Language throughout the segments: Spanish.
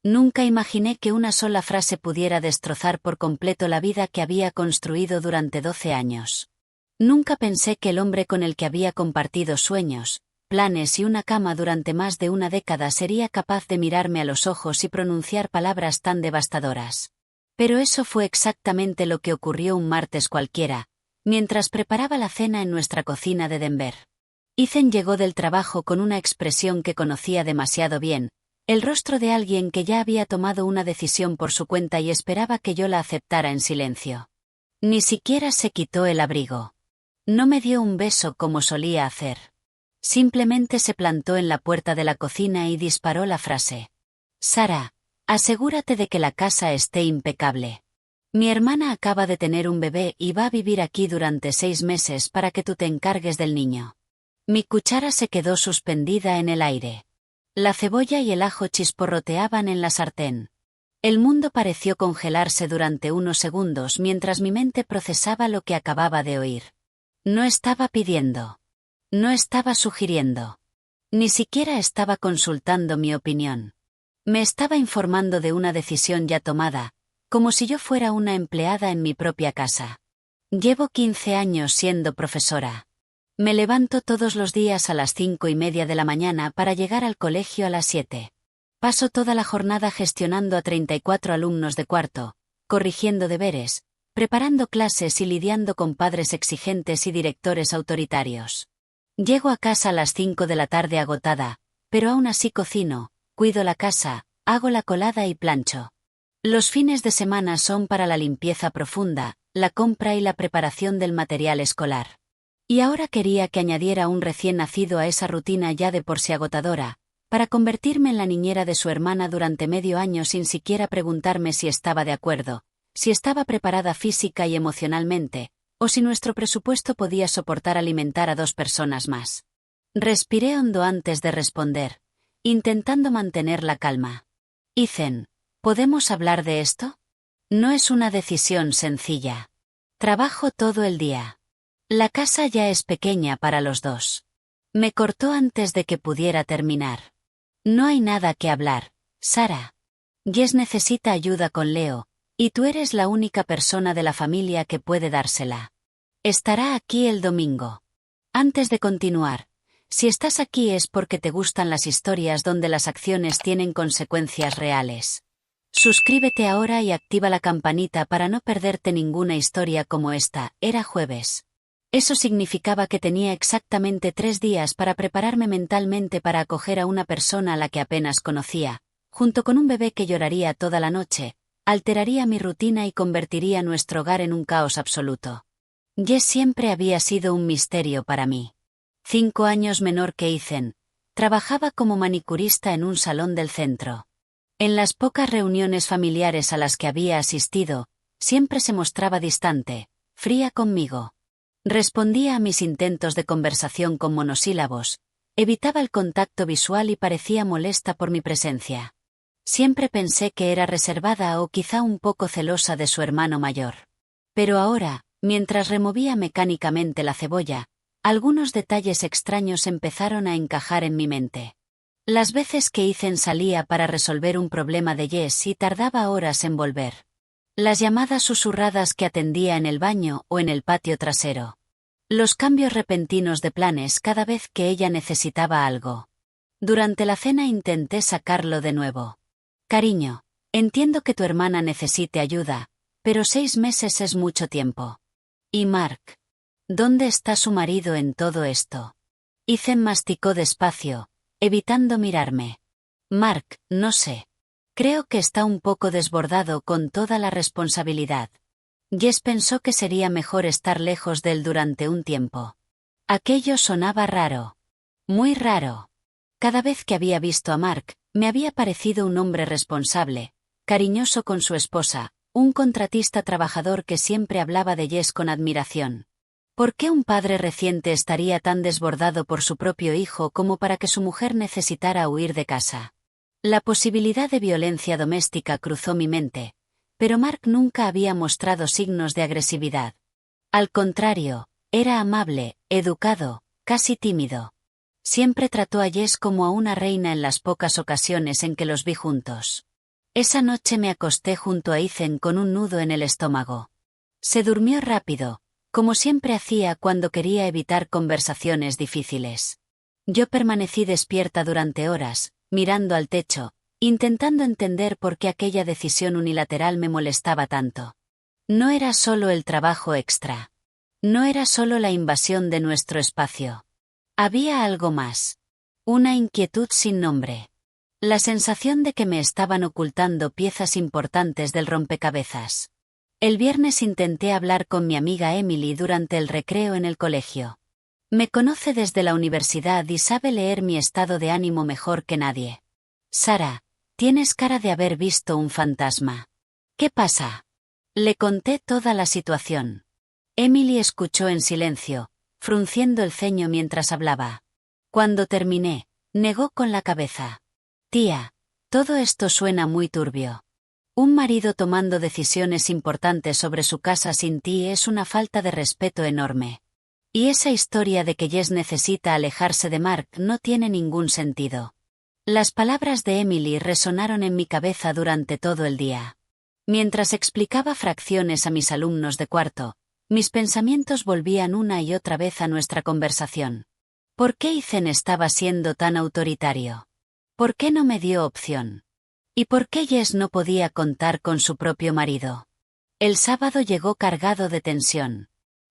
Nunca imaginé que una sola frase pudiera destrozar por completo la vida que había construido durante 12 años. Nunca pensé que el hombre con el que había compartido sueños, planes y una cama durante más de una década sería capaz de mirarme a los ojos y pronunciar palabras tan devastadoras. Pero eso fue exactamente lo que ocurrió un martes cualquiera, mientras preparaba la cena en nuestra cocina de Denver. Ethan llegó del trabajo con una expresión que conocía demasiado bien, el rostro de alguien que ya había tomado una decisión por su cuenta y esperaba que yo la aceptara en silencio. Ni siquiera se quitó el abrigo. No me dio un beso como solía hacer. Simplemente se plantó en la puerta de la cocina y disparó la frase: Sara, asegúrate de que la casa esté impecable. Mi hermana acaba de tener un bebé y va a vivir aquí durante 6 meses para que tú te encargues del niño. Mi cuchara se quedó suspendida en el aire. La cebolla y el ajo chisporroteaban en la sartén. El mundo pareció congelarse durante unos segundos mientras mi mente procesaba lo que acababa de oír. No estaba pidiendo. No estaba sugiriendo. Ni siquiera estaba consultando mi opinión. Me estaba informando de una decisión ya tomada, como si yo fuera una empleada en mi propia casa. Llevo 15 años siendo profesora. Me levanto todos los días a las 5:30 de la mañana para llegar al colegio a las 7. Paso toda la jornada gestionando a 34 alumnos de cuarto, corrigiendo deberes, preparando clases y lidiando con padres exigentes y directores autoritarios. Llego a casa a las 5 de la tarde agotada, pero aún así cocino, cuido la casa, hago la colada y plancho. Los fines de semana son para la limpieza profunda, la compra y la preparación del material escolar. Y ahora quería que añadiera un recién nacido a esa rutina ya de por sí agotadora, para convertirme en la niñera de su hermana durante medio año sin siquiera preguntarme si estaba de acuerdo, si estaba preparada física y emocionalmente, o si nuestro presupuesto podía soportar alimentar a 2 personas más. Respiré hondo antes de responder, intentando mantener la calma. Ethan, ¿podemos hablar de esto? No es una decisión sencilla. Trabajo todo el día. La casa ya es pequeña para los dos. Me cortó antes de que pudiera terminar. No hay nada que hablar, Sara. Jess necesita ayuda con Leo, y tú eres la única persona de la familia que puede dársela. Estará aquí el domingo. Antes de continuar, si estás aquí es porque te gustan las historias donde las acciones tienen consecuencias reales. Suscríbete ahora y activa la campanita para no perderte ninguna historia como esta. Era jueves. Eso significaba que tenía exactamente 3 días para prepararme mentalmente para acoger a una persona a la que apenas conocía, junto con un bebé que lloraría toda la noche, alteraría mi rutina y convertiría nuestro hogar en un caos absoluto. Jess siempre había sido un misterio para mí. 5 años menor que Ethan, trabajaba como manicurista en un salón del centro. En las pocas reuniones familiares a las que había asistido, siempre se mostraba distante, fría conmigo. Respondía a mis intentos de conversación con monosílabos, evitaba el contacto visual y parecía molesta por mi presencia. Siempre pensé que era reservada o quizá un poco celosa de su hermano mayor. Pero ahora, mientras removía mecánicamente la cebolla, algunos detalles extraños empezaron a encajar en mi mente. Las veces que Ethan salía para resolver un problema de Jess y tardaba horas en volver. Las llamadas susurradas que atendía en el baño o en el patio trasero. Los cambios repentinos de planes cada vez que ella necesitaba algo. Durante la cena intenté sacarlo de nuevo. Cariño, entiendo que tu hermana necesite ayuda, pero 6 meses es mucho tiempo. ¿Y Mark? ¿Dónde está su marido en todo esto? Ethan masticó despacio, evitando mirarme. Mark, no sé. Creo que está un poco desbordado con toda la responsabilidad. Jess pensó que sería mejor estar lejos de él durante un tiempo. Aquello sonaba raro. Muy raro. Cada vez que había visto a Mark, me había parecido un hombre responsable, cariñoso con su esposa, un contratista trabajador que siempre hablaba de Jess con admiración. ¿Por qué un padre reciente estaría tan desbordado por su propio hijo como para que su mujer necesitara huir de casa? La posibilidad de violencia doméstica cruzó mi mente, pero Mark nunca había mostrado signos de agresividad. Al contrario, era amable, educado, casi tímido. Siempre trató a Jess como a una reina en las pocas ocasiones en que los vi juntos. Esa noche me acosté junto a Ethan con un nudo en el estómago. Se durmió rápido, como siempre hacía cuando quería evitar conversaciones difíciles. Yo permanecí despierta durante horas, mirando al techo, intentando entender por qué aquella decisión unilateral me molestaba tanto. No era solo el trabajo extra. No era solo la invasión de nuestro espacio. Había algo más. Una inquietud sin nombre. La sensación de que me estaban ocultando piezas importantes del rompecabezas. El viernes intenté hablar con mi amiga Emily durante el recreo en el colegio. Me conoce desde la universidad y sabe leer mi estado de ánimo mejor que nadie. Sara, tienes cara de haber visto un fantasma. ¿Qué pasa? Le conté toda la situación. Emily escuchó en silencio, frunciendo el ceño mientras hablaba. Cuando terminé, negó con la cabeza. Tía, todo esto suena muy turbio. Un marido tomando decisiones importantes sobre su casa sin ti es una falta de respeto enorme. Y esa historia de que Jess necesita alejarse de Mark no tiene ningún sentido. Las palabras de Emily resonaron en mi cabeza durante todo el día. Mientras explicaba fracciones a mis alumnos de cuarto, mis pensamientos volvían una y otra vez a nuestra conversación. ¿Por qué Ethan estaba siendo tan autoritario? ¿Por qué no me dio opción? ¿Y por qué Jess no podía contar con su propio marido? El sábado llegó cargado de tensión.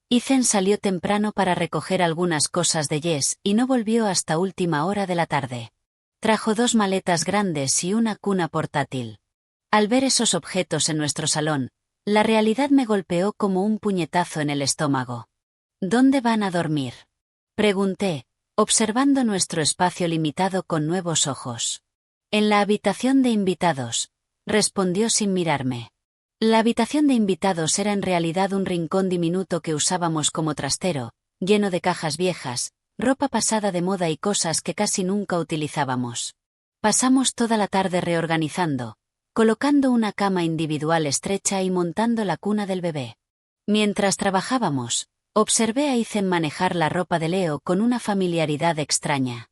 Ethan salió temprano para recoger algunas cosas de Jess y no volvió hasta última hora de la tarde. Trajo 2 maletas grandes y una cuna portátil. Al ver esos objetos en nuestro salón, la realidad me golpeó como un puñetazo en el estómago. ¿Dónde van a dormir? Pregunté, observando nuestro espacio limitado con nuevos ojos. En la habitación de invitados, respondió sin mirarme. La habitación de invitados era en realidad un rincón diminuto que usábamos como trastero, lleno de cajas viejas, ropa pasada de moda y cosas que casi nunca utilizábamos. Pasamos toda la tarde reorganizando, colocando una cama individual estrecha y montando la cuna del bebé. Mientras trabajábamos, observé a Ethan manejar la ropa de Leo con una familiaridad extraña.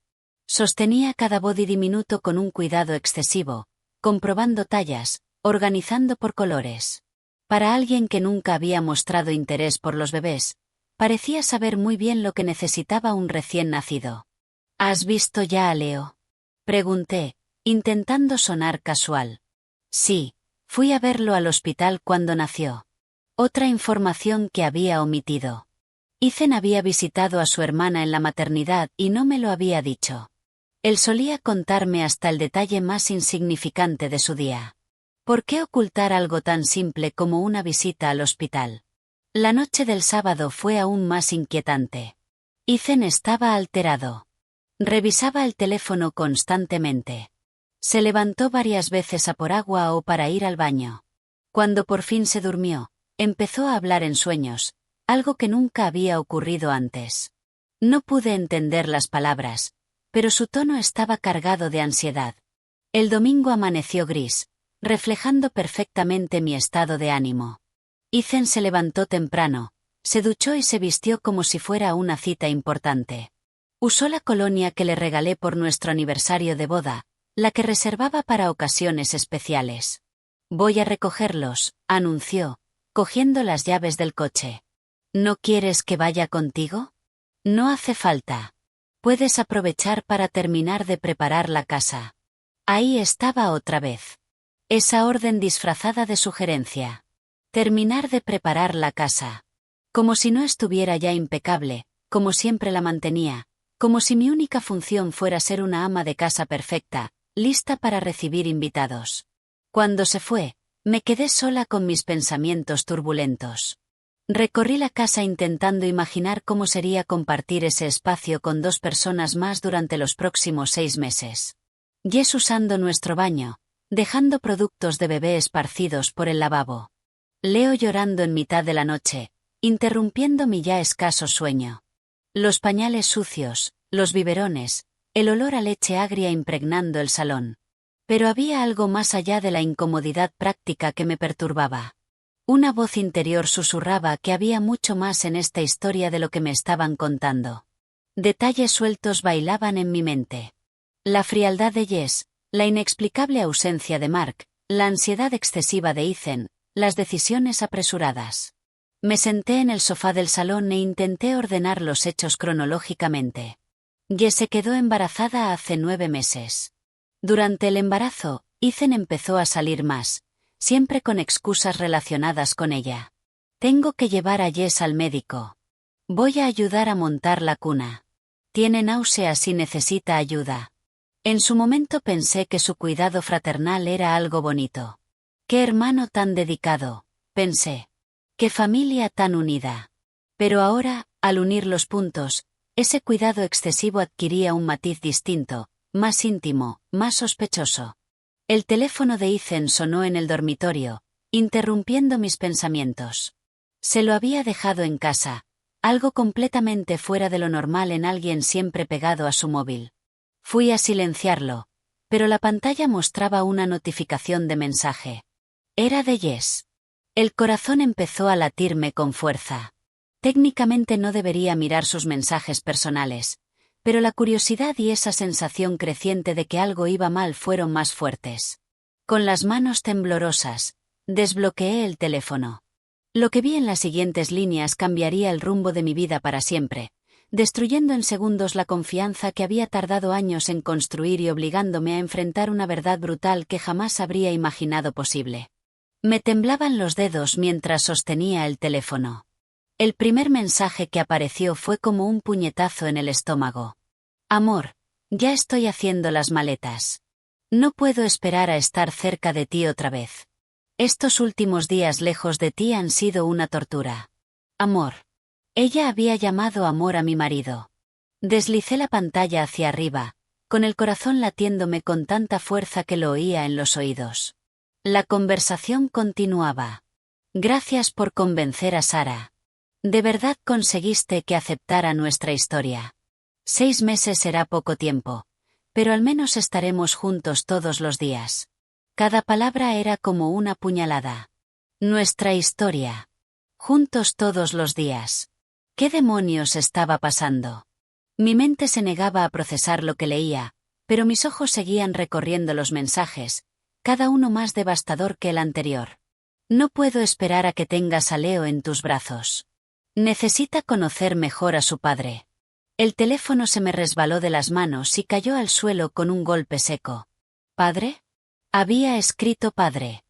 Sostenía cada body diminuto con un cuidado excesivo, comprobando tallas, organizando por colores. Para alguien que nunca había mostrado interés por los bebés, parecía saber muy bien lo que necesitaba un recién nacido. ¿Has visto ya a Leo? Pregunté, intentando sonar casual. Sí, fui a verlo al hospital cuando nació. Otra información que había omitido. Ethan había visitado a su hermana en la maternidad y no me lo había dicho. Él solía contarme hasta el detalle más insignificante de su día. ¿Por qué ocultar algo tan simple como una visita al hospital? La noche del sábado fue aún más inquietante. Ethan estaba alterado. Revisaba el teléfono constantemente. Se levantó varias veces a por agua o para ir al baño. Cuando por fin se durmió, empezó a hablar en sueños, algo que nunca había ocurrido antes. No pude entender las palabras, pero su tono estaba cargado de ansiedad. El domingo amaneció gris, reflejando perfectamente mi estado de ánimo. Ethan se levantó temprano, se duchó y se vistió como si fuera una cita importante. Usó la colonia que le regalé por nuestro aniversario de boda, la que reservaba para ocasiones especiales. Voy a recogerlos, anunció, cogiendo las llaves del coche. ¿No quieres que vaya contigo? No hace falta. Puedes aprovechar para terminar de preparar la casa. Ahí estaba otra vez. Esa orden disfrazada de sugerencia. Terminar de preparar la casa. Como si no estuviera ya impecable, como siempre la mantenía, como si mi única función fuera ser una ama de casa perfecta, lista para recibir invitados. Cuando se fue, me quedé sola con mis pensamientos turbulentos. Recorrí la casa intentando imaginar cómo sería compartir ese espacio con 2 personas más durante los próximos 6 meses. Jess usando nuestro baño, dejando productos de bebé esparcidos por el lavabo. Leo llorando en mitad de la noche, interrumpiendo mi ya escaso sueño. Los pañales sucios, los biberones, el olor a leche agria impregnando el salón. Pero había algo más allá de la incomodidad práctica que me perturbaba. Una voz interior susurraba que había mucho más en esta historia de lo que me estaban contando. Detalles sueltos bailaban en mi mente. La frialdad de Jess, la inexplicable ausencia de Mark, la ansiedad excesiva de Ethan, las decisiones apresuradas. Me senté en el sofá del salón e intenté ordenar los hechos cronológicamente. Jess se quedó embarazada hace 9 meses. Durante el embarazo, Ethan empezó a salir más, siempre con excusas relacionadas con ella. Tengo que llevar a Jess al médico. Voy a ayudar a montar la cuna. Tiene náuseas y necesita ayuda. En su momento pensé que su cuidado fraternal era algo bonito. Qué hermano tan dedicado, pensé. Qué familia tan unida. Pero ahora, al unir los puntos, ese cuidado excesivo adquiría un matiz distinto, más íntimo, más sospechoso. El teléfono de Ethan sonó en el dormitorio, interrumpiendo mis pensamientos. Se lo había dejado en casa, algo completamente fuera de lo normal en alguien siempre pegado a su móvil. Fui a silenciarlo, pero la pantalla mostraba una notificación de mensaje. Era de Jess. El corazón empezó a latirme con fuerza. Técnicamente no debería mirar sus mensajes personales, pero la curiosidad y esa sensación creciente de que algo iba mal fueron más fuertes. Con las manos temblorosas, desbloqueé el teléfono. Lo que vi en las siguientes líneas cambiaría el rumbo de mi vida para siempre, destruyendo en segundos la confianza que había tardado años en construir y obligándome a enfrentar una verdad brutal que jamás habría imaginado posible. Me temblaban los dedos mientras sostenía el teléfono. El primer mensaje que apareció fue como un puñetazo en el estómago. Amor, ya estoy haciendo las maletas. No puedo esperar a estar cerca de ti otra vez. Estos últimos días lejos de ti han sido una tortura. Amor. Ella había llamado amor a mi marido. Deslicé la pantalla hacia arriba, con el corazón latiéndome con tanta fuerza que lo oía en los oídos. La conversación continuaba. Gracias por convencer a Sara. De verdad conseguiste que aceptara nuestra historia. 6 meses será poco tiempo, pero al menos estaremos juntos todos los días. Cada palabra era como una puñalada. Nuestra historia. Juntos todos los días. ¿Qué demonios estaba pasando? Mi mente se negaba a procesar lo que leía, pero mis ojos seguían recorriendo los mensajes, cada uno más devastador que el anterior. No puedo esperar a que tengas a Leo en tus brazos. Necesita conocer mejor a su padre. El teléfono se me resbaló de las manos y cayó al suelo con un golpe seco. ¿Padre? Había escrito padre.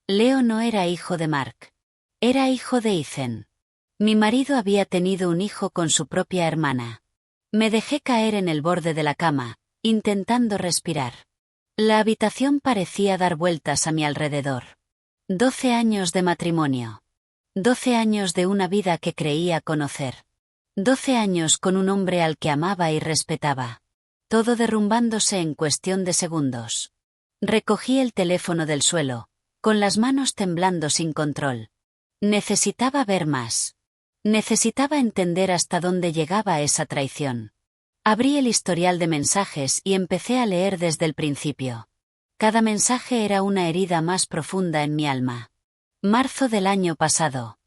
Leo no era hijo de Mark. Era hijo de Ethan. Mi marido había tenido un hijo con su propia hermana. Me dejé caer en el borde de la cama, intentando respirar. La habitación parecía dar vueltas a mi alrededor. 12 años de matrimonio. 12 años de una vida que creía conocer. 12 años con un hombre al que amaba y respetaba. Todo derrumbándose en cuestión de segundos. Recogí el teléfono del suelo, con las manos temblando sin control. Necesitaba ver más. Necesitaba entender hasta dónde llegaba esa traición. Abrí el historial de mensajes y empecé a leer desde el principio. Cada mensaje era una herida más profunda en mi alma. Marzo del año pasado.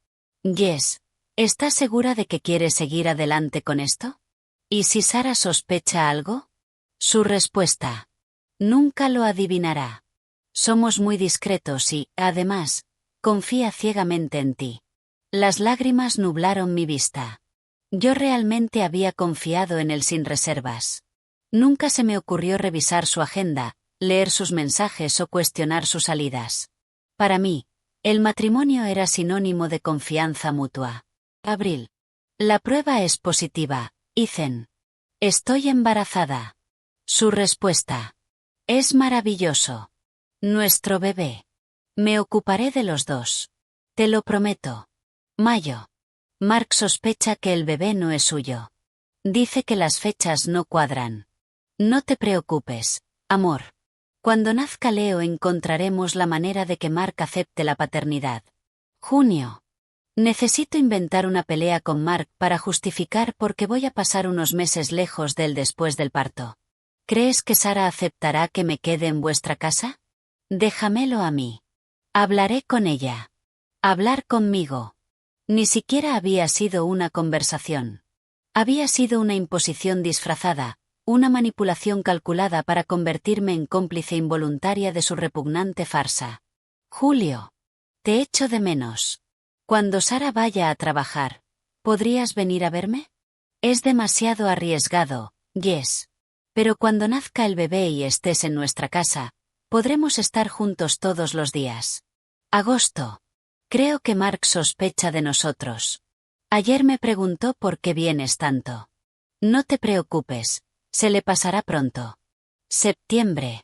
Jess, ¿estás segura de que quieres seguir adelante con esto? ¿Y si Sara sospecha algo? Su respuesta. Nunca lo adivinará. Somos muy discretos y, además, confía ciegamente en ti. Las lágrimas nublaron mi vista. Yo realmente había confiado en él sin reservas. Nunca se me ocurrió revisar su agenda, leer sus mensajes o cuestionar sus salidas. Para mí, el matrimonio era sinónimo de confianza mutua. Abril. La prueba es positiva, Ethan. Estoy embarazada. Su respuesta. Es maravilloso. Nuestro bebé. Me ocuparé de los dos. Te lo prometo. Mayo. Mark sospecha que el bebé no es suyo. Dice que las fechas no cuadran. No te preocupes, amor. Cuando nazca Leo encontraremos la manera de que Mark acepte la paternidad. Junio. Necesito inventar una pelea con Mark para justificar por qué voy a pasar unos meses lejos de él después del parto. ¿Crees que Sara aceptará que me quede en vuestra casa? Déjamelo a mí. Hablaré con ella. Hablar conmigo. Ni siquiera había sido una conversación. Había sido una imposición disfrazada, una manipulación calculada para convertirme en cómplice involuntaria de su repugnante farsa. Julio. Te echo de menos. Cuando Sara vaya a trabajar, ¿podrías venir a verme? Es demasiado arriesgado, Jess. Pero cuando nazca el bebé y estés en nuestra casa, podremos estar juntos todos los días. Agosto. Creo que Mark sospecha de nosotros. Ayer me preguntó por qué vienes tanto. No te preocupes, se le pasará pronto. Septiembre.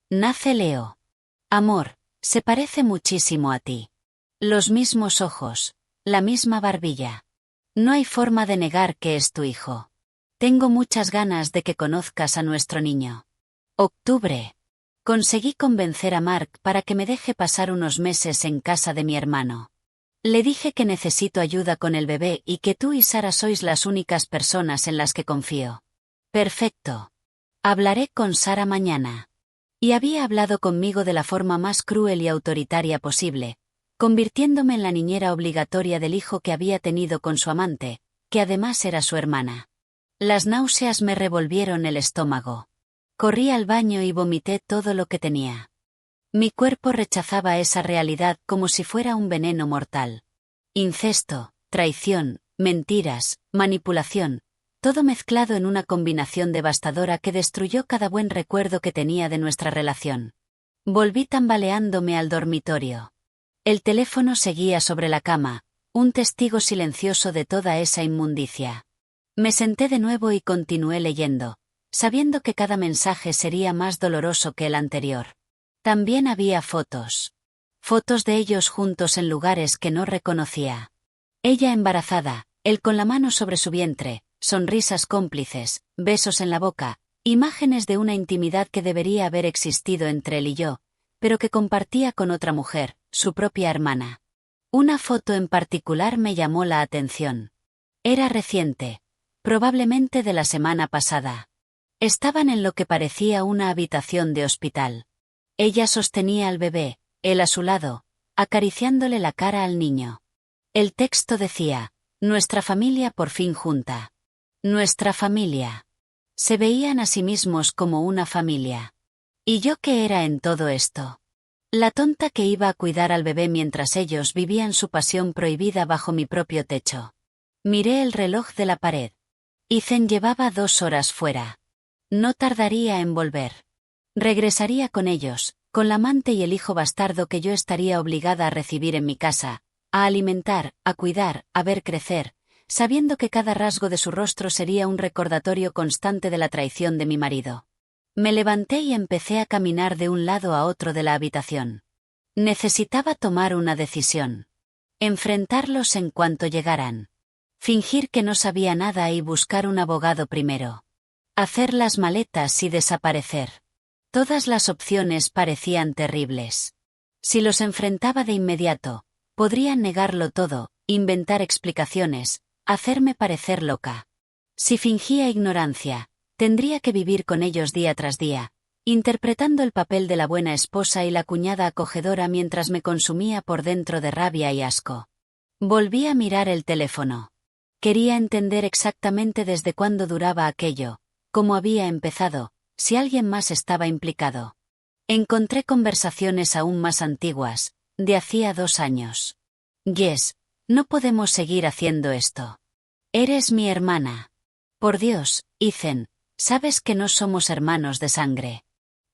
Nace Leo. Amor, se parece muchísimo a ti. Los mismos ojos, la misma barbilla. No hay forma de negar que es tu hijo. Tengo muchas ganas de que conozcas a nuestro niño. Octubre. Conseguí convencer a Mark para que me deje pasar unos meses en casa de mi hermano. Le dije que necesito ayuda con el bebé y que tú y Sara sois las únicas personas en las que confío. Perfecto. Hablaré con Sara mañana. Y había hablado conmigo de la forma más cruel y autoritaria posible, convirtiéndome en la niñera obligatoria del hijo que había tenido con su amante, que además era su hermana. Las náuseas me revolvieron el estómago. Corrí al baño y vomité todo lo que tenía. Mi cuerpo rechazaba esa realidad como si fuera un veneno mortal. Incesto, traición, mentiras, manipulación, todo mezclado en una combinación devastadora que destruyó cada buen recuerdo que tenía de nuestra relación. Volví tambaleándome al dormitorio. El teléfono seguía sobre la cama, un testigo silencioso de toda esa inmundicia. Me senté de nuevo y continué leyendo, sabiendo que cada mensaje sería más doloroso que el anterior. También había fotos. Fotos de ellos juntos en lugares que no reconocía. Ella embarazada, él con la mano sobre su vientre, sonrisas cómplices, besos en la boca, imágenes de una intimidad que debería haber existido entre él y yo, pero que compartía con otra mujer, su propia hermana. Una foto en particular me llamó la atención. Era reciente, probablemente de la semana pasada. Estaban en lo que parecía una habitación de hospital. Ella sostenía al bebé, él a su lado, acariciándole la cara al niño. El texto decía, nuestra familia por fin junta. Nuestra familia. Se veían a sí mismos como una familia. ¿Y yo qué era en todo esto? La tonta que iba a cuidar al bebé mientras ellos vivían su pasión prohibida bajo mi propio techo. Miré el reloj de la pared. Ethan llevaba 2 horas fuera. No tardaría en volver. Regresaría con ellos, con la amante y el hijo bastardo que yo estaría obligada a recibir en mi casa, a alimentar, a cuidar, a ver crecer, sabiendo que cada rasgo de su rostro sería un recordatorio constante de la traición de mi marido. Me levanté y empecé a caminar de un lado a otro de la habitación. Necesitaba tomar una decisión. Enfrentarlos en cuanto llegaran. Fingir que no sabía nada y buscar un abogado primero. Hacer las maletas y desaparecer. Todas las opciones parecían terribles. Si los enfrentaba de inmediato, podrían negarlo todo, inventar explicaciones, hacerme parecer loca. Si fingía ignorancia, tendría que vivir con ellos día tras día, interpretando el papel de la buena esposa y la cuñada acogedora mientras me consumía por dentro de rabia y asco. Volví a mirar el teléfono. Quería entender exactamente desde cuándo duraba aquello, cómo había empezado, si alguien más estaba implicado. Encontré conversaciones aún más antiguas, de hacía 2 años. Jess, no podemos seguir haciendo esto. Eres mi hermana. Por Dios, Ethan, sabes que no somos hermanos de sangre.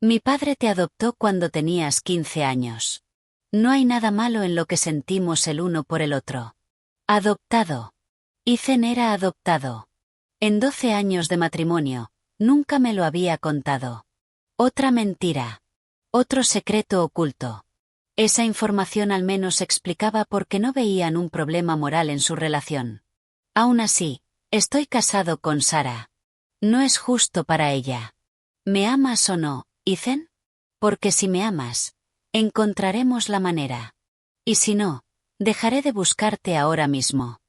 Mi padre te adoptó cuando tenías 15 años. No hay nada malo en lo que sentimos el uno por el otro. Adoptado. Ethan era adoptado. En 12 años de matrimonio, nunca me lo había contado. Otra mentira. Otro secreto oculto. Esa información al menos explicaba por qué no veían un problema moral en su relación. Aún así, estoy casado con Sara. No es justo para ella. ¿Me amas o no, Ethan? Porque si me amas, encontraremos la manera. Y si no, dejaré de buscarte ahora mismo.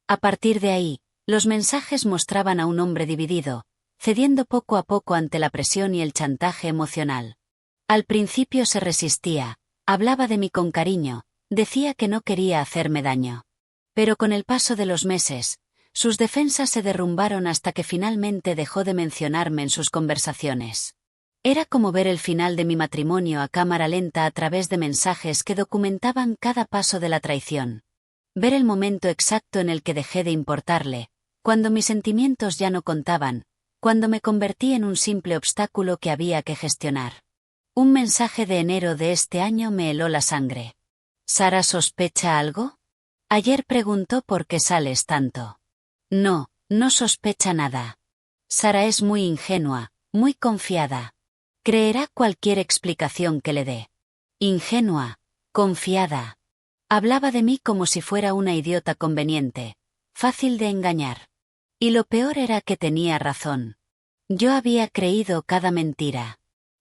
A partir de ahí, los mensajes mostraban a un hombre dividido, cediendo poco a poco ante la presión y el chantaje emocional. Al principio se resistía, hablaba de mí con cariño, decía que no quería hacerme daño. Pero con el paso de los meses, sus defensas se derrumbaron hasta que finalmente dejó de mencionarme en sus conversaciones. Era como ver el final de mi matrimonio a cámara lenta a través de mensajes que documentaban cada paso de la traición. Ver el momento exacto en el que dejé de importarle, cuando mis sentimientos ya no contaban, cuando me convertí en un simple obstáculo que había que gestionar. Un mensaje de enero de este año me heló la sangre. ¿Sara sospecha algo? Ayer preguntó por qué sales tanto. No, no sospecha nada. Sara es muy ingenua, muy confiada. Creerá cualquier explicación que le dé. Ingenua, confiada. Hablaba de mí como si fuera una idiota conveniente, fácil de engañar. Y lo peor era que tenía razón. Yo había creído cada mentira.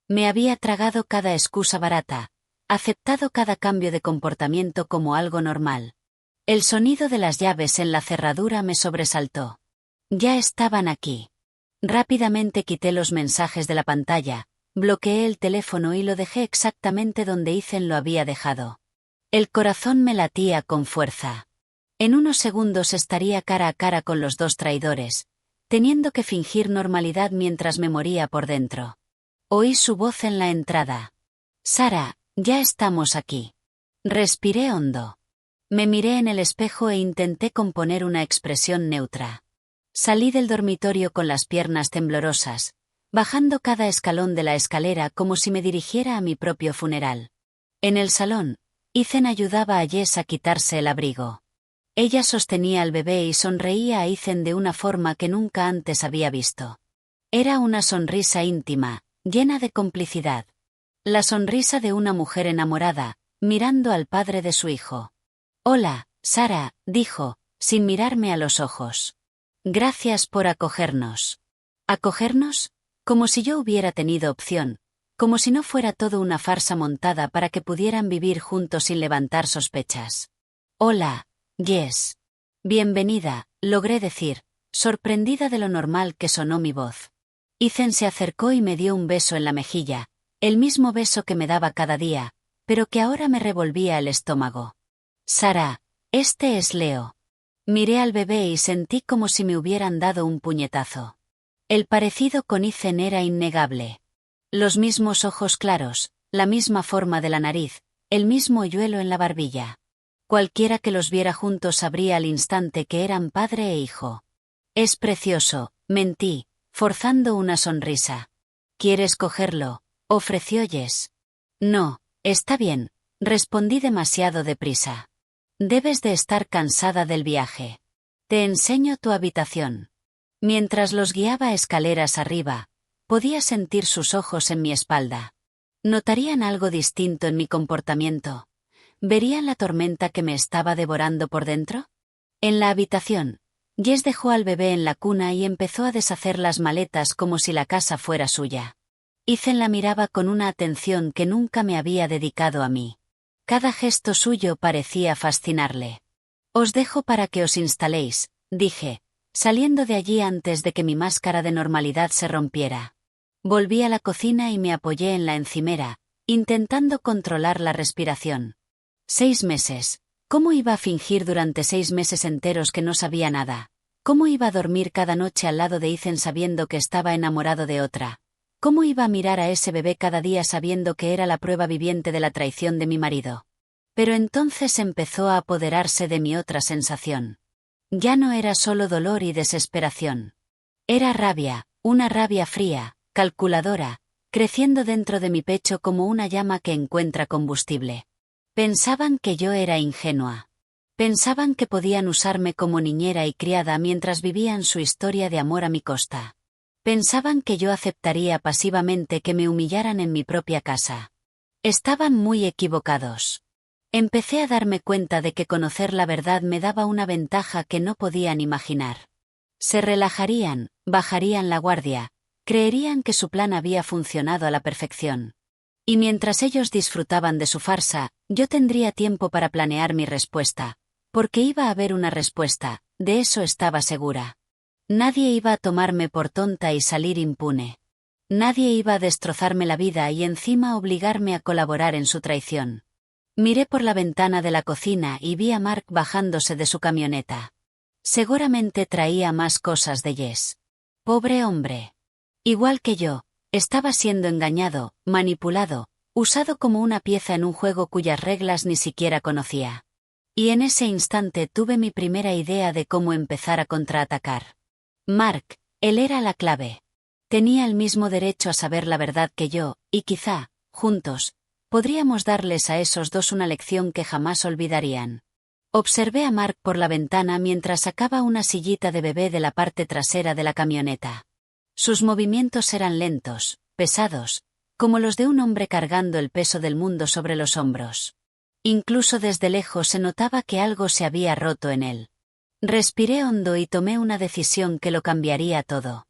Me había tragado cada excusa barata, aceptado cada cambio de comportamiento como algo normal. El sonido de las llaves en la cerradura me sobresaltó. Ya estaban aquí. Rápidamente quité los mensajes de la pantalla, bloqueé el teléfono y lo dejé exactamente donde Ethan lo había dejado. El corazón me latía con fuerza. En unos segundos estaría cara a cara con los dos traidores, teniendo que fingir normalidad mientras me moría por dentro. Oí su voz en la entrada. Sara, ya estamos aquí. Respiré hondo. Me miré en el espejo e intenté componer una expresión neutra. Salí del dormitorio con las piernas temblorosas, bajando cada escalón de la escalera como si me dirigiera a mi propio funeral. En el salón, Ethan ayudaba a Jess a quitarse el abrigo. Ella sostenía al bebé y sonreía a Ethan de una forma que nunca antes había visto. Era una sonrisa íntima, llena de complicidad. La sonrisa de una mujer enamorada, mirando al padre de su hijo. «Hola, Sara», dijo, sin mirarme a los ojos. «Gracias por acogernos». ¿Acogernos? Como si yo hubiera tenido opción, como si no fuera todo una farsa montada para que pudieran vivir juntos sin levantar sospechas. «Hola, Jess». «Bienvenida», logré decir, sorprendida de lo normal que sonó mi voz. Ethan se acercó y me dio un beso en la mejilla, el mismo beso que me daba cada día, pero que ahora me revolvía el estómago. «Sara, este es Leo». Miré al bebé y sentí como si me hubieran dado un puñetazo. El parecido con Ethan era innegable. Los mismos ojos claros, la misma forma de la nariz, el mismo hoyuelo en la barbilla. Cualquiera que los viera juntos sabría al instante que eran padre e hijo. «Es precioso», mentí, forzando una sonrisa. «¿Quieres cogerlo?», ofreció Jess. «No, está bien», respondí demasiado deprisa. «Debes de estar cansada del viaje. Te enseño tu habitación». Mientras los guiaba escaleras arriba, podía sentir sus ojos en mi espalda. ¿Notarían algo distinto en mi comportamiento? ¿Verían la tormenta que me estaba devorando por dentro? En la habitación, Jess dejó al bebé en la cuna y empezó a deshacer las maletas como si la casa fuera suya. Ethan la miraba con una atención que nunca me había dedicado a mí. Cada gesto suyo parecía fascinarle. «Os dejo para que os instaléis», dije, saliendo de allí antes de que mi máscara de normalidad se rompiera. Volví a la cocina y me apoyé en la encimera, intentando controlar la respiración. 6 meses. ¿Cómo iba a fingir durante 6 meses enteros que no sabía nada? ¿Cómo iba a dormir cada noche al lado de Ethan sabiendo que estaba enamorado de otra? ¿Cómo iba a mirar a ese bebé cada día sabiendo que era la prueba viviente de la traición de mi marido? Pero entonces empezó a apoderarse de mi otra sensación. Ya no era solo dolor y desesperación. Era rabia, una rabia fría, calculadora, creciendo dentro de mi pecho como una llama que encuentra combustible. Pensaban que yo era ingenua. Pensaban que podían usarme como niñera y criada mientras vivían su historia de amor a mi costa. Pensaban que yo aceptaría pasivamente que me humillaran en mi propia casa. Estaban muy equivocados. Empecé a darme cuenta de que conocer la verdad me daba una ventaja que no podían imaginar. Se relajarían, bajarían la guardia, creerían que su plan había funcionado a la perfección. Y mientras ellos disfrutaban de su farsa, yo tendría tiempo para planear mi respuesta, porque iba a haber una respuesta, de eso estaba segura. Nadie iba a tomarme por tonta y salir impune. Nadie iba a destrozarme la vida y encima obligarme a colaborar en su traición. Miré por la ventana de la cocina y vi a Mark bajándose de su camioneta. Seguramente traía más cosas de Jess. Pobre hombre. Igual que yo, Estaba siendo engañado, manipulado, usado como una pieza en un juego cuyas reglas ni siquiera conocía. Y en ese instante tuve mi primera idea de cómo empezar a contraatacar. Mark, él era la clave. Tenía el mismo derecho a saber la verdad que yo, y quizá, juntos, podríamos darles a esos dos una lección que jamás olvidarían. Observé a Mark por la ventana mientras sacaba una sillita de bebé de la parte trasera de la camioneta. Sus movimientos eran lentos, pesados, como los de un hombre cargando el peso del mundo sobre los hombros. Incluso desde lejos se notaba que algo se había roto en él. Respiré hondo y tomé una decisión que lo cambiaría todo.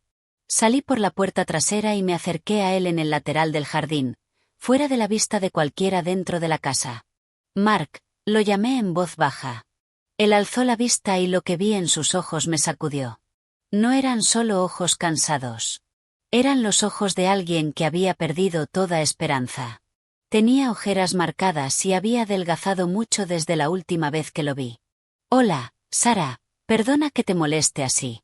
Salí por la puerta trasera y me acerqué a él en el lateral del jardín, fuera de la vista de cualquiera dentro de la casa. Mark, lo llamé en voz baja. Él alzó la vista y lo que vi en sus ojos me sacudió. No eran solo ojos cansados. Eran los ojos de alguien que había perdido toda esperanza. Tenía ojeras marcadas y había adelgazado mucho desde la última vez que lo vi. Hola, Sara, perdona que te moleste así.